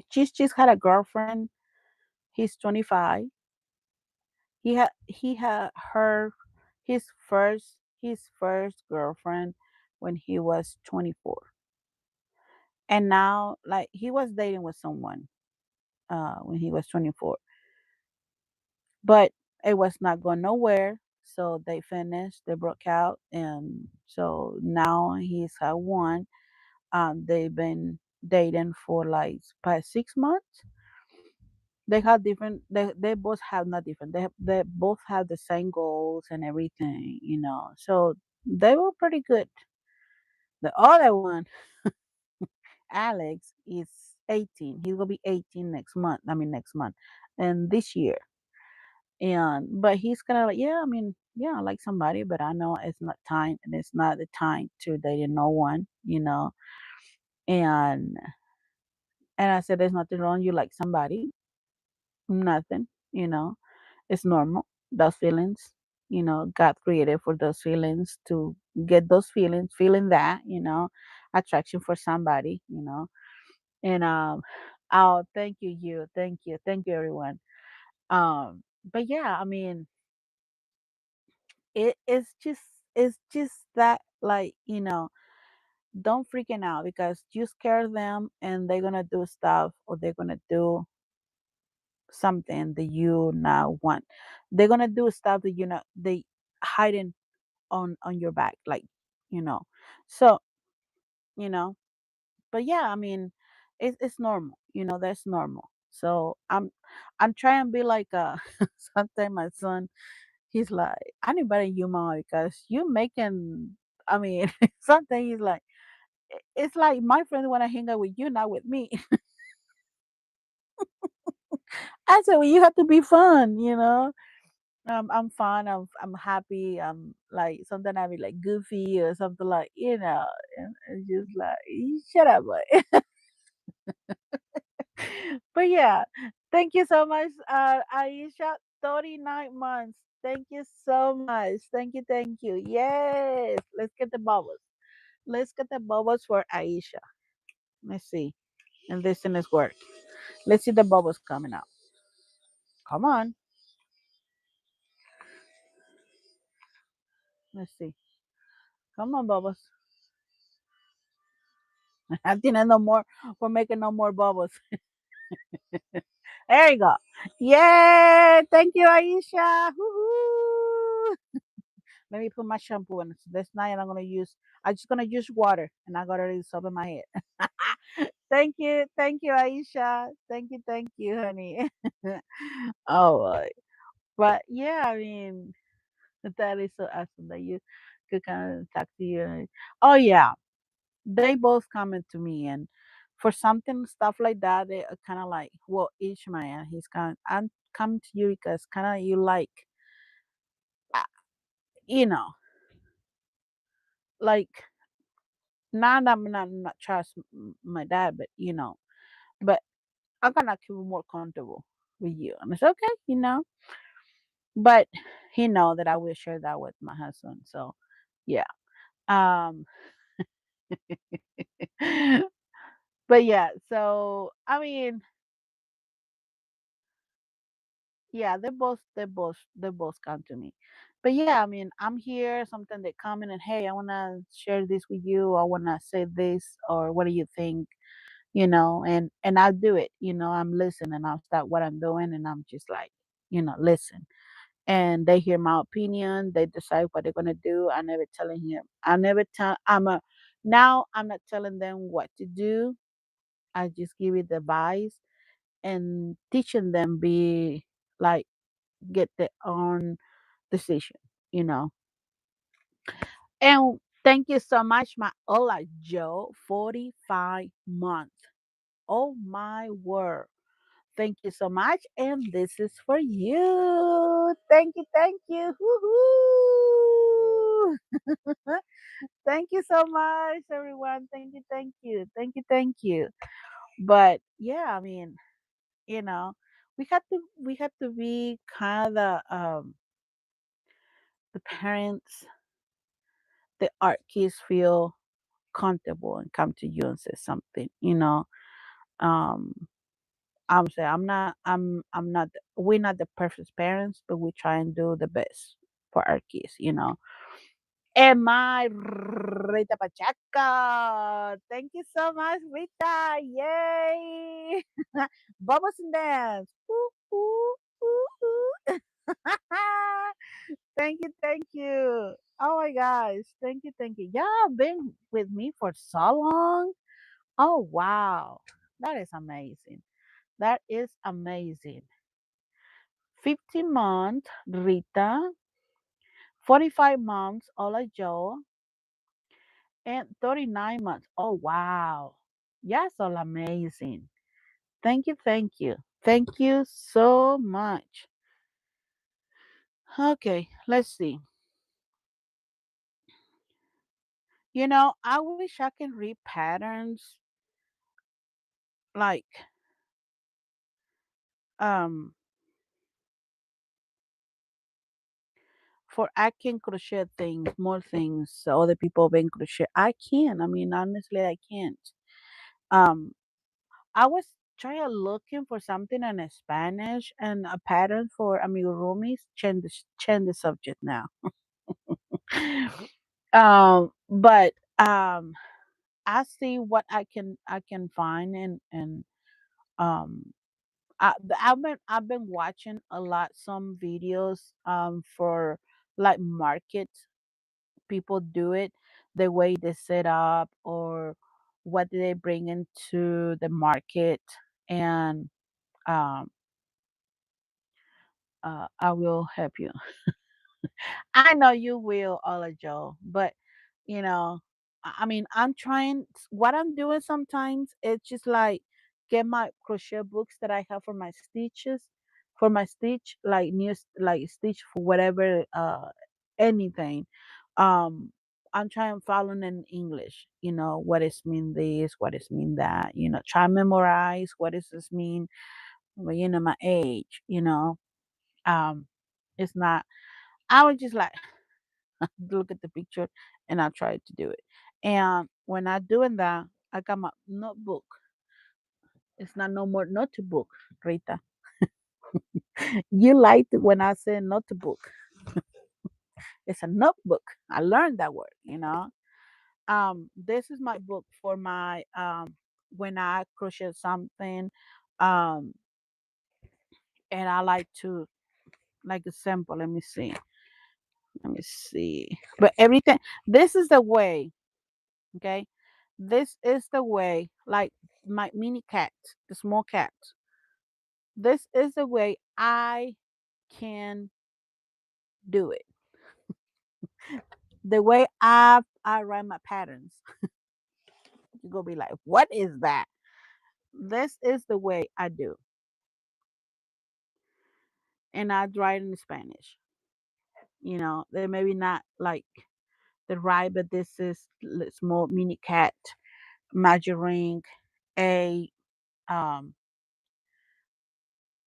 she's just had a girlfriend. He's 25. He had his first girlfriend when he was 24. And now like he was dating with someone when he was 24. But it was not going nowhere. So they finished, they broke out, and so now he's had one. They've been dating for like past 6 months. They have different. They both have not different. They both have the same goals and everything. So they were pretty good. The other one, Alex, is 18. He's gonna be 18 next month. I mean next month, and this year. And but he's kind of like, yeah, I mean, yeah, I like somebody, but I know it's not time, and it's not the time to date no one. And I said, there's nothing wrong. You like somebody, nothing. You know, it's normal. Those feelings, God created for those feelings to get those feelings, feeling that, attraction for somebody. And oh, thank you, thank you, everyone. But yeah, I mean, it's just that, like, don't freaking out because you scare them and they're gonna do stuff, or they're gonna do something that you not want. They're gonna do stuff that they hiding on your back, like, you know. So, you know, but yeah, I mean, it's normal, that's normal. So I'm trying to be like sometimes my son, he's like, I need better you, mom, because you making, I mean, something he's like, It's like my friends want to hang out with you, not with me." I said, "Well, you have to be fun, you know." I'm fun. I'm happy. I'm like sometimes I be like goofy or something, like, and it's just like, shut up, boy. But yeah, thank you so much, Aisha. 39 months. Thank you so much. Thank you, thank you. Yes, let's get the bubbles. Let's get the bubbles for Aisha. Let's see. And this thing is work. Let's see the bubbles coming out. Come on. Let's see. Come on, bubbles. I think no more. We're making no more bubbles. There you go. Yay! Thank you, Aisha. Woo-hoo. Let me put my shampoo in. This night I'm gonna use. I'm just gonna use water, and I got already soap in my head. Thank you, Aisha. Thank you, honey. Oh boy. But yeah, I mean, that is so awesome that you could kind of talk to you. Oh yeah, they both coming to me, and for something stuff like that, they are kind of like, well, each man, he's kind. I'm coming to you because kind of you like, uh, you know, like, not that I'm not trust my dad, but but I'm gonna feel more comfortable with you, and it's okay, But he know that I will share that with my husband, so yeah. Um, but yeah, so I mean, yeah, they both come to me. But yeah, I mean, I'm here. Sometimes they come in and, hey, I wanna share this with you. I wanna say this, or what do you think? And I do it. I'm listening. I'll stop what I'm doing, and I'm just like, listen. And they hear my opinion. They decide what they're gonna do. I never telling him. I never tell. Now I'm not telling them what to do. I just give it the advice and teaching them be like get their own decision, you know. And thank you so much, my Ola Joe, 45 months. Oh my word. Thank you so much. And this is for you. Thank you, thank you. Woohoo! Thank you so much, everyone. Thank you, thank you. Thank you, thank you. But yeah, I mean, you know, we had to be kind of the parents, the art kids feel comfortable and come to you and say something. um I'm saying I'm not we're not the perfect parents, but we try and do the best for our kids. And my Rita Pachaca, thank you so much, Rita. Yay! Bubbles and dance. Ooh, ooh, ooh, ooh. Thank you, thank you. Oh my gosh, thank you, thank you. Y'all been with me for so long. Oh wow, that is amazing. That is amazing. 15 months, Rita. 45 months, Ola Joe. And 39 months. Oh wow. Yes, all amazing. Thank you, thank you. Thank you so much. Okay, let's see. I wish I can read patterns like um for I can crochet things, more things so other people been crochet. I can. I mean, honestly, I can't. Um I was try looking for something in Spanish and a pattern for amigurumis. Change the subject now. But I see what I can find and um I've been watching a lot some videos for like market people do it, the way they set up or what do they bring into the market, and um I will help you. I know you will, Ola Joe, but you know, I mean, I'm trying. What I'm doing sometimes, it's just like get my crochet books that I have for my stitches, for my stitch, like like stitch for whatever, anything. Um, I'm trying following in English. What is mean this, what is mean that. Try memorize what does this mean. Well, my age. Um, it's not. I was just like look at the picture and I try to do it. And when I doing that, I got my notebook. It's not no more notebook, Rita. You liked it when I said notebook. It's a notebook. I learned that word. This is my book for my when I crochet something. Um and I like to like a sample. Let me see. Let me see. But everything, this is the way. Okay. This is the way, like my mini cat, the small cat. This is the way I can do it. The way I write my patterns. You're gonna be like, what is that? This is the way I do. And I write in Spanish. They maybe not like the right, but this is small mini cat, measuring a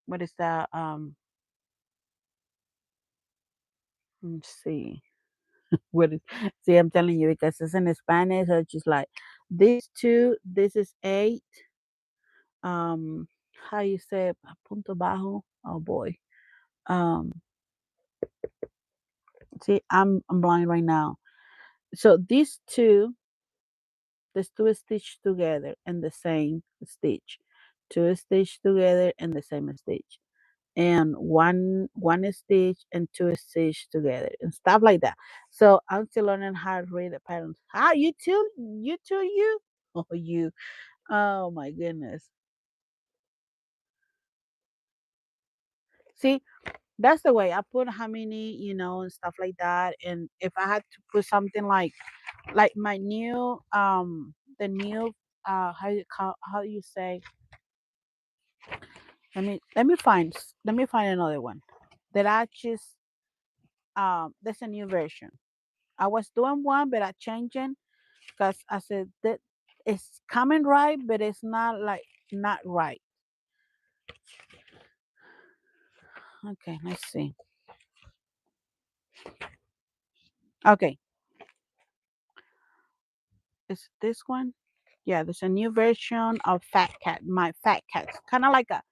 what is that? Let's see. What is See, I'm telling you because it's in Spanish, so it's just like these two, this is eight. How you say punto bajo? Oh boy. Um, see, I'm blind right now. So these two stitch together in the same stitch. Two stitch together in the same stitch. And one stitch and two stitch together and stuff like that. So I'm still learning how to read the patterns. Ah, you? Oh, you. Oh my goodness. See, that's the way I put how many, and stuff like that. And if I had to put something like my new the new how you say, let me find another one that I just there's a new version. I was doing one but I changing because I said that it's coming right, but it's not like not right. Okay, let's see. Okay, is this one? Yeah, there's a new version of Fat Cat. My Fat Cats, kind of like a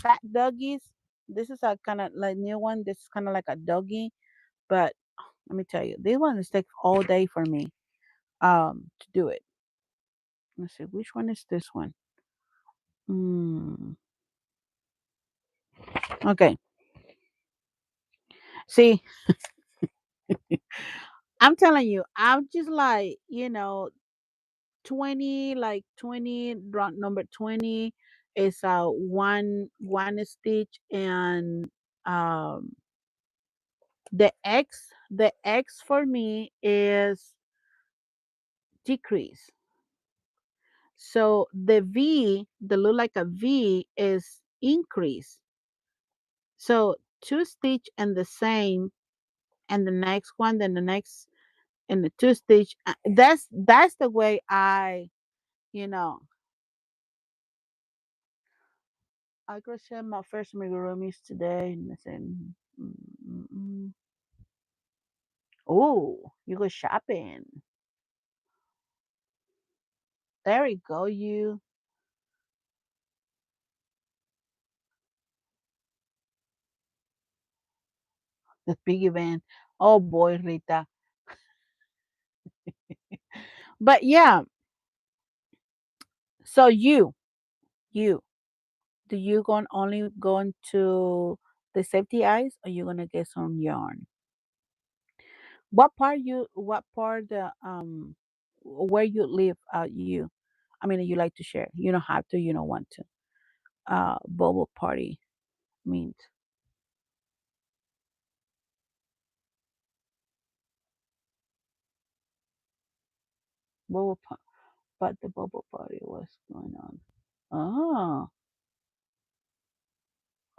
fat doggies. This is a kind of like new one. This is kind of like a doggy, but let me tell you, this one is take all day for me to do it. Let's see, which one is this one? Mm, okay, see, I'm telling you, I'm just like 20, like 20, number 20 is one stitch, and um the X for me is decrease. So the V, the look like a V, is increase. So two stitch and the same, and the next one, then the next, and the two stitch. That's the way you know I crochet my first amigurumis today. Listen. Oh, you go shopping. There you go, you. The piggy bank. Oh boy, Rita. But yeah, so you, do you going only going to the safety eyes, or you gonna get some yarn? What part the where you live you, I mean, you like to share. You don't have to, you don't want to. Bubble party means bubble pa- but the bubble party, what's going on? Oh,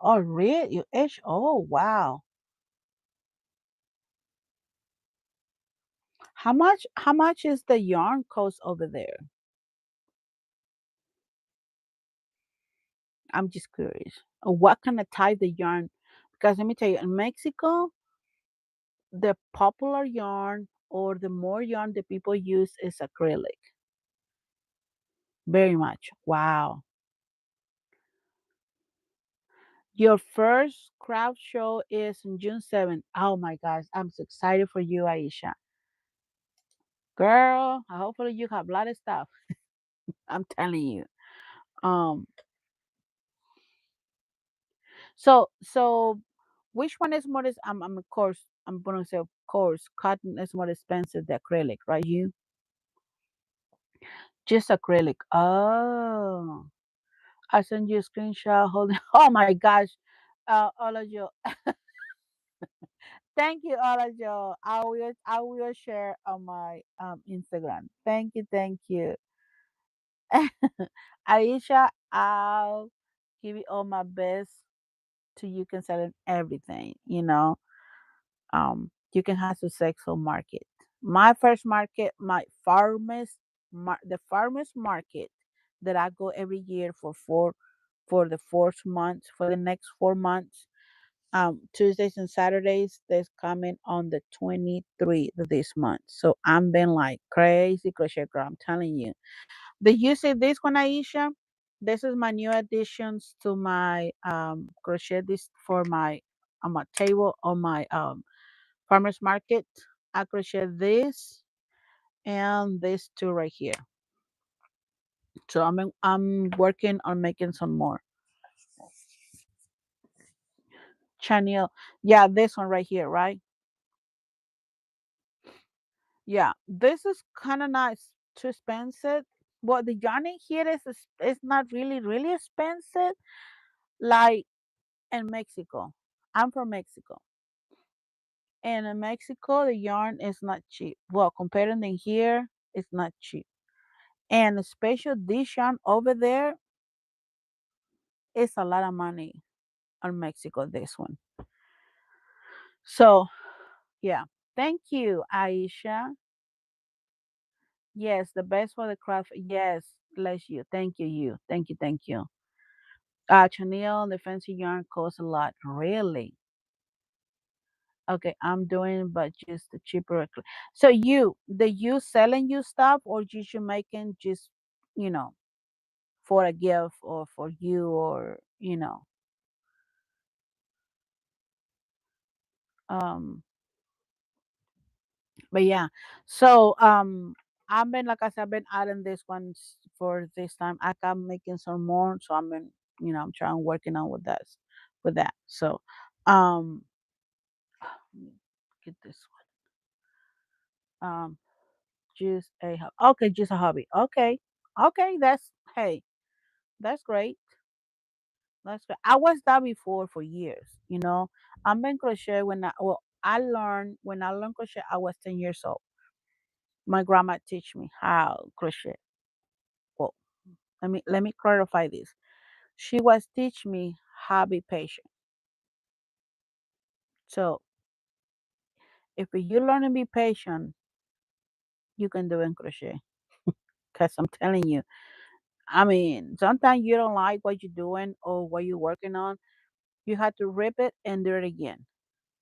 oh, really? You ish? Oh, wow. How much is the yarn cost over there? I'm just curious. What kind of type the yarn? Because let me tell you, in Mexico, the popular yarn or the more yarn that people use is acrylic. Very much. Wow. Your first craft show is on June 7th. Oh my gosh, I'm so excited for you, Aisha. Girl, hopefully you have a lot of stuff. I'm telling you. Um, so which one is more I'm of course I'm gonna say of course cotton is more expensive than acrylic, right? You just acrylic. Oh, I send you a screenshot holding oh my gosh. All of you. Thank you, all of you. I will share on my Instagram. Thank you. Aisha, I'll give you all my best to you can sell everything, you can have successful market. My first market, my the farmers market that I go every year for the fourth month, for the next 4 months. Tuesdays and Saturdays, that's coming on the 23rd of this month. So I'm been like crazy crochet girl. I'm telling you. Did you see this one, Aisha? This is my new additions to my crochet this for my on my table on my farmers market. I crochet this and this two right here. So I'm working on making some more. Chanel. Yeah, this one right here, right? Yeah, this is kind of nice. Too expensive. Well, the yarn in here is not really expensive. Like in Mexico, I'm from Mexico, and in Mexico the yarn is not cheap. Well, comparing to here, it's not cheap. And especially this yarn over there is a lot of money on Mexico. This one. So yeah, thank you, Aisha. Yes, the best for the craft. Yes, bless you. Thank you, Thank you. Chanel, the fancy yarn costs a lot. Really? Okay, I'm doing, but just the cheaper. So you selling you stuff, or you making just, you know, for a gift or for you, or um. But yeah, so I've been like I said, I've been adding this one for this time. I'm making some more, so I'm been, I'm trying working on with that. So, um, let me get this one. Just a okay, just a hobby. Okay, okay, hey, that's great. That's great. I was that before for years. I've been crochet when I learned crochet. I was 10 years old. My grandma teach me how crochet. Well, let me clarify this. She was teach me how to be patient. So if you learn to be patient, you can do in crochet. Cause I'm telling you, I mean, sometimes you don't like what you're doing or what you're working on. You have to rip it and do it again.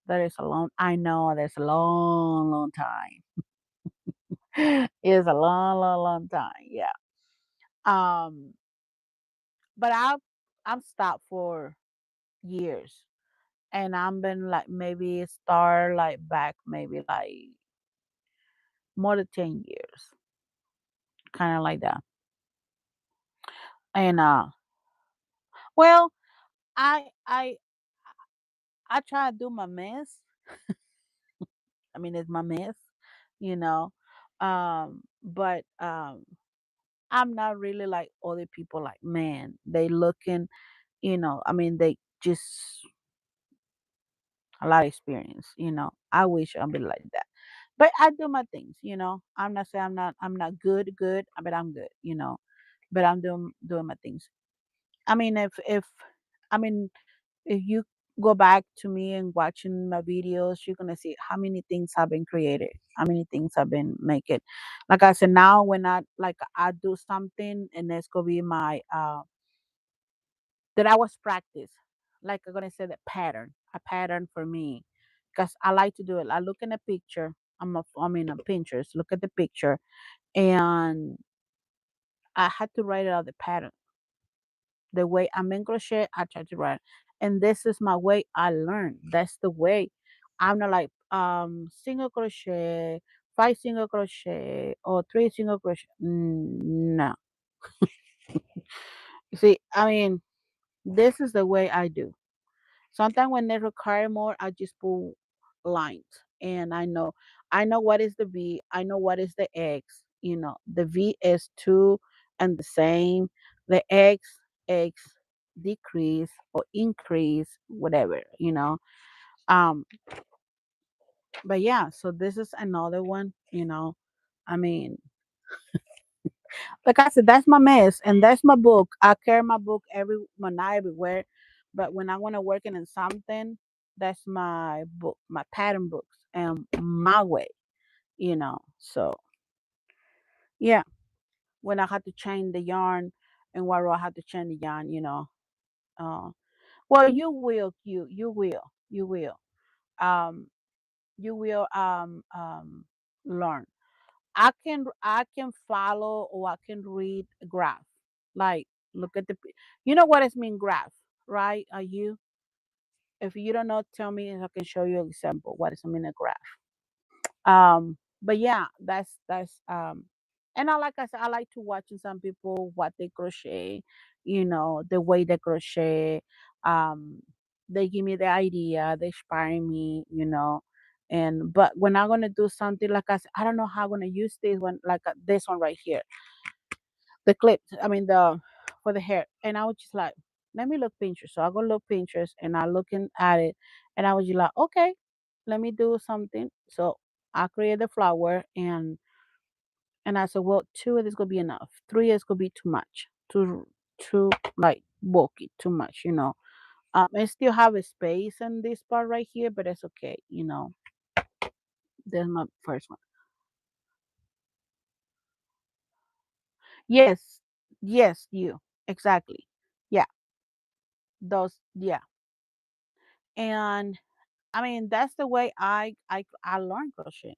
That is a long. I know that's a long time. It's a long time. Yeah. Um, but I'm stopped for years, and I've been like maybe start like back maybe like more than 10 years, kind of like that. And well, I try to do my mess. I mean, it's my mess, you know. But I'm not really like other people. Like, man, they looking, I mean, they just a lot of experience. I wish I'd be like that. But I do my things. I'm not saying I'm not good, but I'm good, but I'm doing my things. I mean, if I mean, if you go back to me and watching my videos, you're gonna see how many things have been created, how many things have been making. Like I said, now when I do something and it's gonna be my that I was practice. Like I'm gonna say the pattern, a pattern for me, because I like to do it. I look in a picture. I mean, a Pinterest. Look at the picture, and I had to write out the pattern. The way I'm in crochet, I try to write, and this is my way. I learn. That's the way. I'm not like single crochet, five single crochet, or three single crochet. No, see, I mean, this is the way I do. Sometimes when they require more, I just pull lines, and I know what is the V, I know what is the X. The V is two and the same. The X decrease or increase, whatever. Um, but yeah, so this is another one. I mean, like I said, that's my mess and that's my book. I carry my book not everywhere, but when I want to work in something, that's my book, my pattern books, and my way. So yeah, when I had to change the yarn, and where I had to change the yarn, uh, well, you will, um, you will learn. I can follow or I can read a graph. Like look at you know what it mean graph, right? Are you If you don't know, tell me and I can show you an example what is mean a graph. But yeah, that's and like I said, I like to watching some people what they crochet, the way they crochet. Um they give me the idea, they inspire me. And but when I'm gonna do something like I said, I don't know how I'm gonna use this one, like this one right here, the clips. I mean the for the hair, and I was just like, let me look Pinterest. So I go look Pinterest, and I looking at it, and I was just like, okay, let me do something. So I create the flower, and I said, well, two of this gonna be enough. Three is gonna be too much. Too like bulky, too much. I still have a space in this part right here, but it's okay. That's my first one. Yes, yes, you exactly. Yeah, yeah. And I mean, that's the way I learned crochet.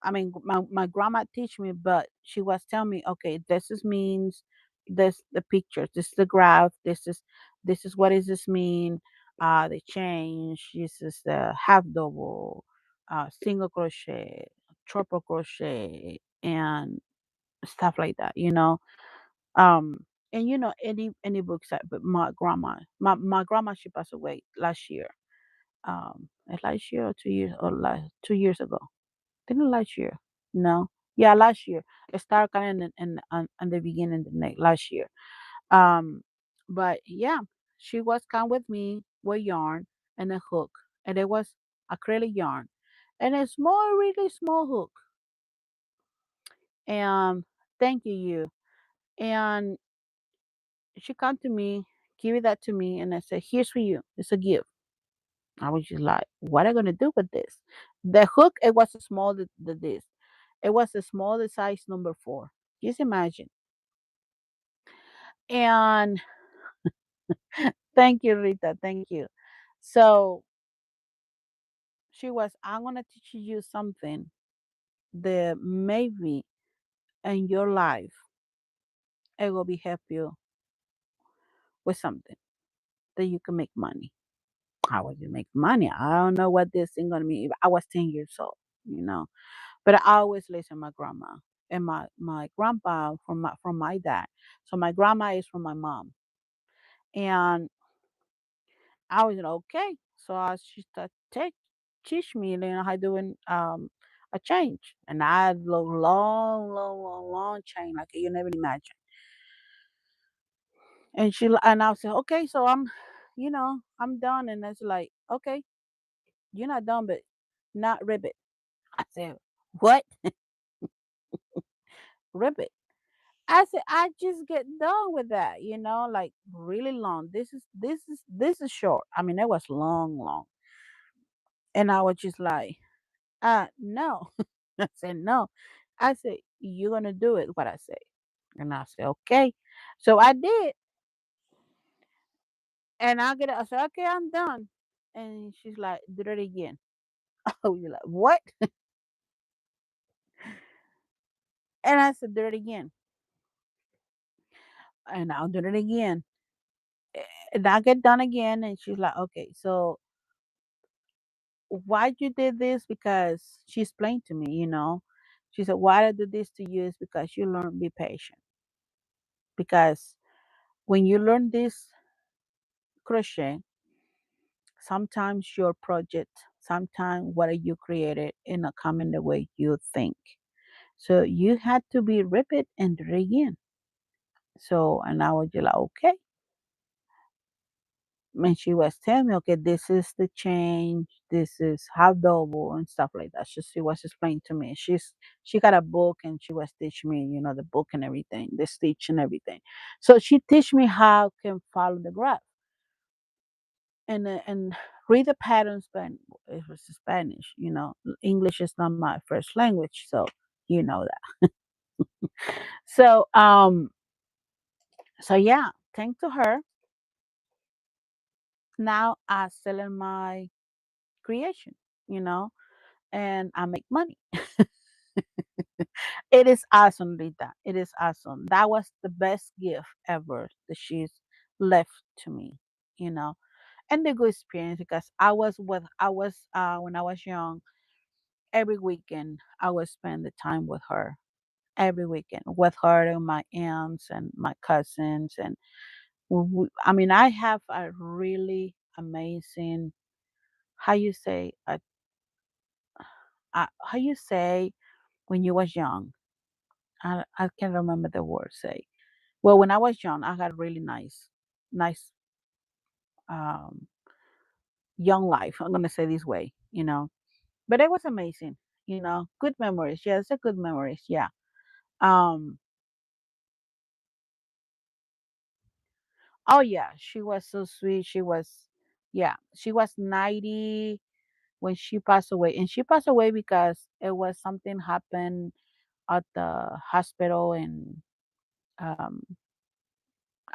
I mean, my grandma teach me, but she was telling me, okay, this is means this the pictures, this is the graph, this is what does this mean? The change, this is the half double, single crochet, triple crochet, and stuff like that. Um, and any books that, but my grandma, she passed away last year. Last year or 2 years, or last 2 years ago. Didn't last year. No. Yeah, last year. It started kind of in the beginning of the next last year. Um, but yeah, she was come with me with yarn and a hook, and it was acrylic yarn, and a small, really small hook. And thank you. And she come to me, give that to me, and I said, "Here's for you. It's a gift." I was just like, "What am I gonna do with this?" The hook, it was a small this. It was a small size number 4. Just imagine. And thank you, Rita. Thank you. So she was, I'm gonna teach you something that maybe in your life it will be help you with something that you can make money. I was to make money. I don't know what this thing gonna be. I was 10 years old, you know. But I always listen to my grandma and my grandpa from my dad. So my grandma is from my mom, and I was like, okay. So she started teach me, how doing a change, and I had long, long, long, long chain like you never imagine. And I said, okay, so I'm done, and it's like, okay, you're not done, but not ribbit. I said, what? Ribbit? I said, I just get done with that, like really long. This is short. I mean, it was long, long. And I was just like, no. I said, no. I said, you're gonna do it what I say. And I said, okay. So I did. And I said, okay, I'm done. And she's like, do it again. Oh, you're like, what? And I said, do it again. And I'll do it again. And I get done again. And she's like, okay, so why you did this? Because she explained to me, she said, why I do this to you is because you learn to be patient. Because when you learn this crochet, sometimes your project, sometimes what you created in a coming the way you think. So you had to be repeat and do it again. So and I was just like, okay. And she was telling me, okay, this is the change, this is how double and stuff like that. She was explaining to me. She got a book and she was teaching me, the book and everything, the stitch and everything. So she teach me how can follow the graph and read the patterns, but it was Spanish. English is not my first language, so you know that. So yeah, thanks to her, now I selling my creation, you know, and I make money. It is awesome, Rita. It is awesome. That was the best gift ever that she's left to me, you know, and the good experience because I was when I was young. Every weekend, I would spend the time with her. Every weekend with her and my aunts and my cousins, and I mean, I have a really amazing. How you say? How you say when you was young? I can't remember the word. Say, well, when I was young, I had really nice um, young life. I'm gonna say this way, but it was amazing. Good memories. Yes, a good memories. Yeah. Um. Oh yeah, she was so sweet. Yeah, she was 90 when she passed away, and she passed away because it was something happened at the hospital, and um,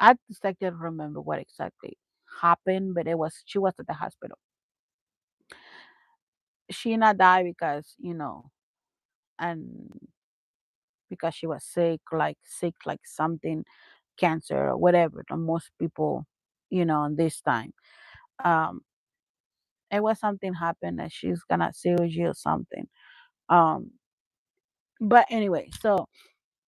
I just I can't remember what exactly happened, but she was at the hospital. She not died because and because she was sick like something cancer or whatever. And most people, in this time, um, it was something happened that she's gonna surgery or something. Um, but anyway, so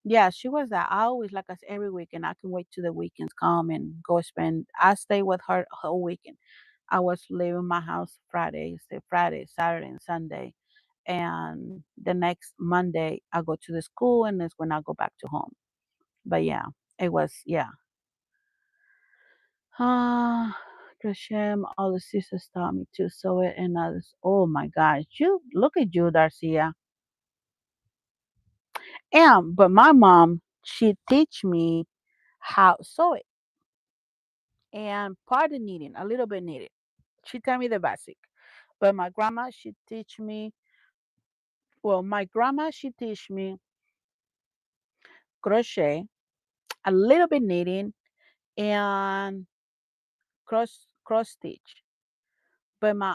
yeah, she was that. I always like us every weekend. I can wait till the weekends come and go spend. I stay with her whole weekend. I was leaving my house Friday, Saturday, and Sunday, and the next Monday I go to the school, and that's when I go back to home. But yeah, it was yeah. Ah, crochet. All the sisters taught me to sew it, and others. Oh my gosh, you look at you, Darcia. But my mom, she teach me how to sew it and part of knitting, a little bit knitting. She tell me the basic. But my grandma, she teach me. Well, my grandma, she teach me crochet, a little bit knitting, and cross stitch. But my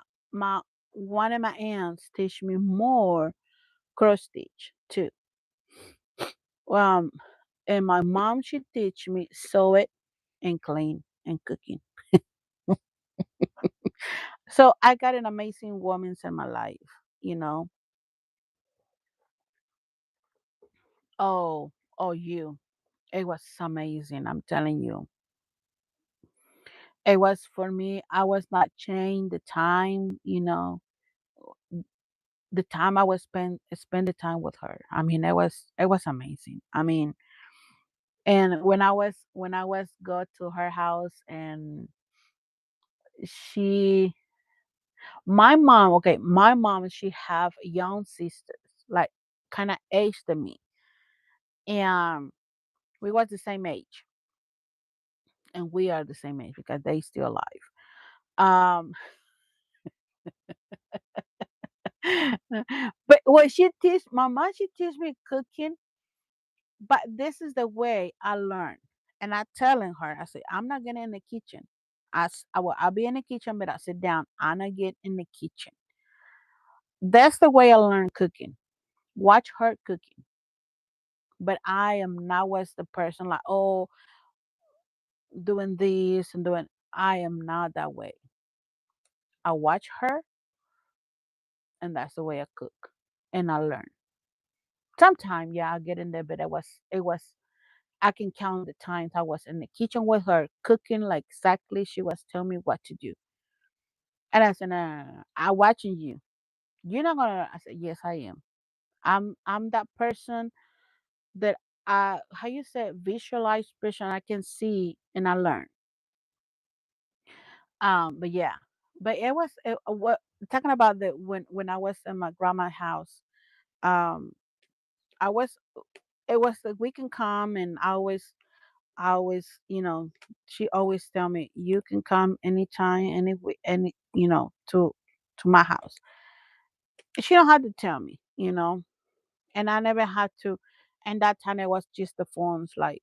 one of my aunts teach me more cross stitch too. Um, and my mom, she teach me sew it and clean and cooking. So I got an amazing woman in my life, you know. Oh, oh, you. It was amazing. I'm telling you. It was for me. I was not chained the time, the time I was spend the time with her. I mean, it was amazing. I mean, and when I was go to her house and she my mom, she have young sisters, like kind of age than me, and we was the same age, and we are the same age because they still alive. Um, but what she teach my mom, she teach me cooking, but this is the way I learned. And I telling her, I said, I'm not getting in the kitchen. I'll be in the kitchen, but I sit down. I'm not get in the kitchen. That's the way I learned cooking. Watch her cooking. But I am not was the person like, oh, doing this and doing. I am not that way. I watch her, and that's the way I cook, and I learn. Sometimes, yeah, I get in there, but it was. I can count the times I was in the kitchen with her cooking like exactly she was telling me what to do. And I said, no, I'm watching you. You're not gonna. I said, yes, I am. I'm that person that how you say visualize person. I can see and I learn. But yeah, but what talking about the when I was in my grandma's house. Um, I was it was the we can come and I always, she always tell me you can come anytime, any, to my house. She don't have to tell me, and I never had to. And that time it was just the phones, like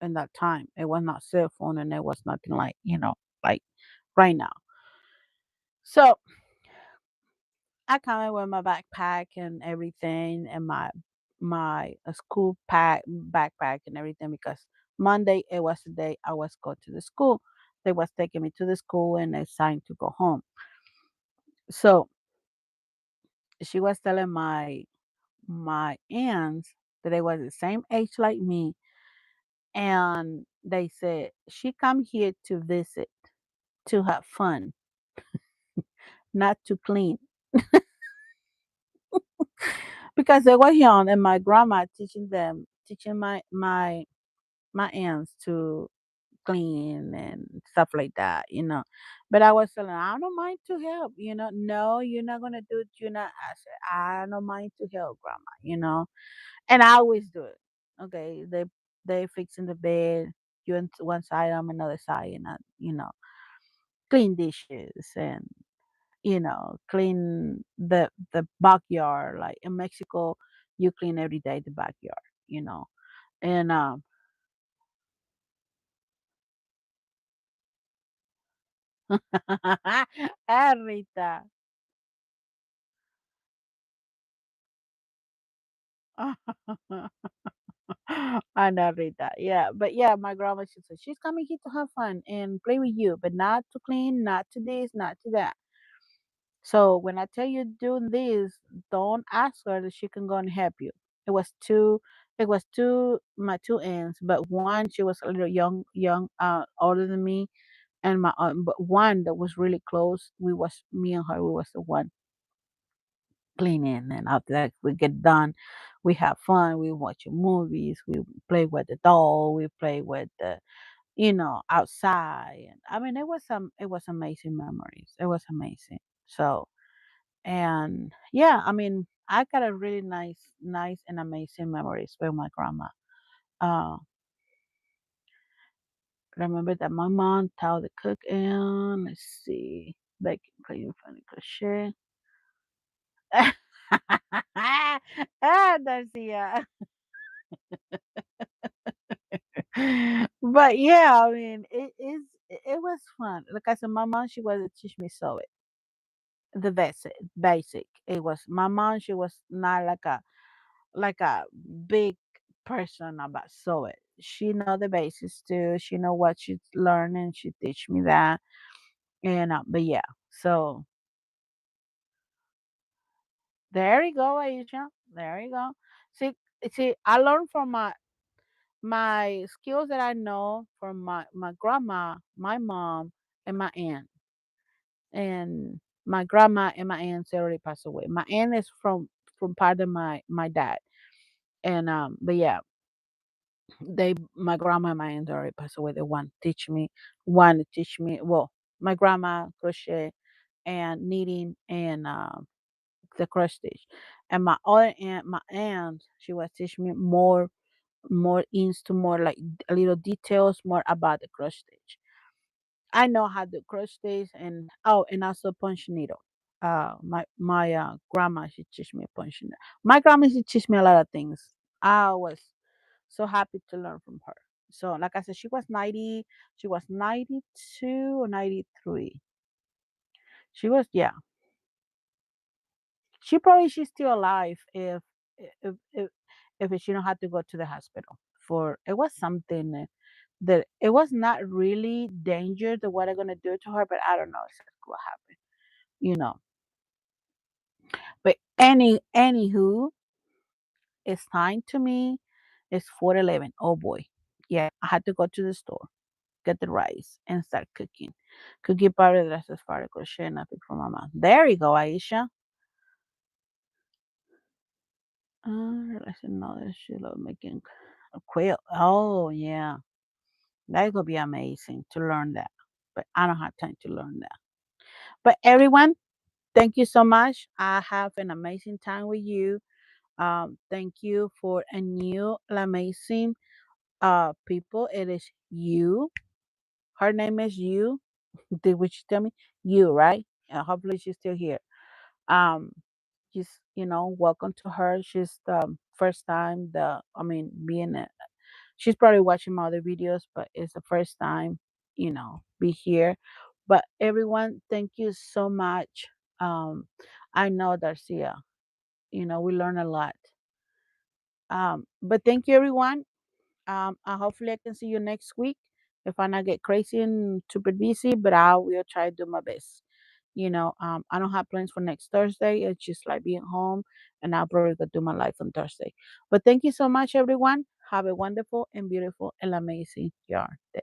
in that time it was not cell phone, and there was nothing like like right now. So I come in with my backpack and everything, and my school backpack and everything because Monday it was the day I was go to the school. They was taking me to the school and it's time to go home. So she was telling my aunts that they was the same age like me, and they said she come here to visit, to have fun, not to clean, because they were young, and my grandma teaching my aunts to clean and stuff like that. But I was telling her, I don't mind to help. No, you're not gonna do it. You're not. I said, I don't mind to help, grandma. And I always do it. Okay, they fixing the bed. You on one side, I'm another side, and clean dishes and clean the backyard. Like in Mexico, you clean every day the backyard. You know, and Ah, Rita. I know, Rita. Yeah, but yeah, my grandma, she said she's coming here to have fun and play with you, but not to clean, not to this, not to that. So when I tell you doing this, don't ask her that she can go and help you. It was two. It was my two aunts, but one she was a little older than me, and but one that was really close. Me and her. We was the one cleaning, and after that we get done, we have fun, we watch movies, we play with the doll, we play with the outside. And I mean, it was amazing memories, it was amazing. So, and yeah, I mean, I got a really nice and amazing memories with my grandma. uh Remember that my mom taught the cook, and let's see, baking, cleaning, funny, crochet. Ah, Darcia. But yeah, I mean, it was fun. Like I said, my mom, she was to teach me sew it. The basic. It was my mom. She was not like a big person about sew it. She know the basics too. She know what she's learning. She teach me that. And but yeah. So there you go, Aisha. There you go. See, see, I learned from my skills that I know from my grandma, my mom, and my aunt. And my grandma and my aunt already passed away. My aunt is from part of my dad. And but yeah, they my grandma and my aunt already passed away. They one to teach me well, my grandma crochet and knitting and the cross stitch. And my other aunt, my aunt, she was teaching me more into more like a little details more about the cross stitch. I know how to crochet and oh, and also punch needle. My grandma she teach me punch needle. My grandma she teach me a lot of things. I was so happy to learn from her. So like I said, she was 92 or 93. She was yeah. She's still alive if if if she don't have to go to the hospital for it was something that it was not really danger that what I'm gonna do to her, but I don't know exactly what happened, you know. But anywho, it's time to me. It's 4:11. Oh boy, yeah, I had to go to the store, get the rice, and start cooking. Cookie para de las para crochet nothing for mama. There you go, Aisha. Let's see another she love making a quilt. Oh yeah, that could be amazing to learn that, but I don't have time to learn that. But everyone, thank you so much. I have an amazing time with you. Thank you for a new amazing people. It is you. Her name is you. Did what you tell me? You, right? Hopefully she's still here. Um, just welcome to her. She's the first time being she's probably watching my other videos, but it's the first time, be here. But everyone, thank you so much. Um, I know Darcia, we learn a lot. But thank you everyone. Hopefully I can see you next week if I not get crazy and super busy, but I will try to do my best. I don't have plans for next Thursday. It's just like being home, and I'll probably go do my life on Thursday. But thank you so much, everyone. Have a wonderful and beautiful and amazing yarn day.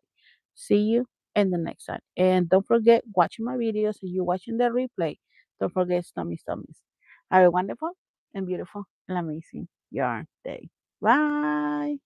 See you in the next one. And don't forget watching my videos. If you're watching the replay, don't forget stummies. Have a wonderful and beautiful and amazing yarn day. Bye.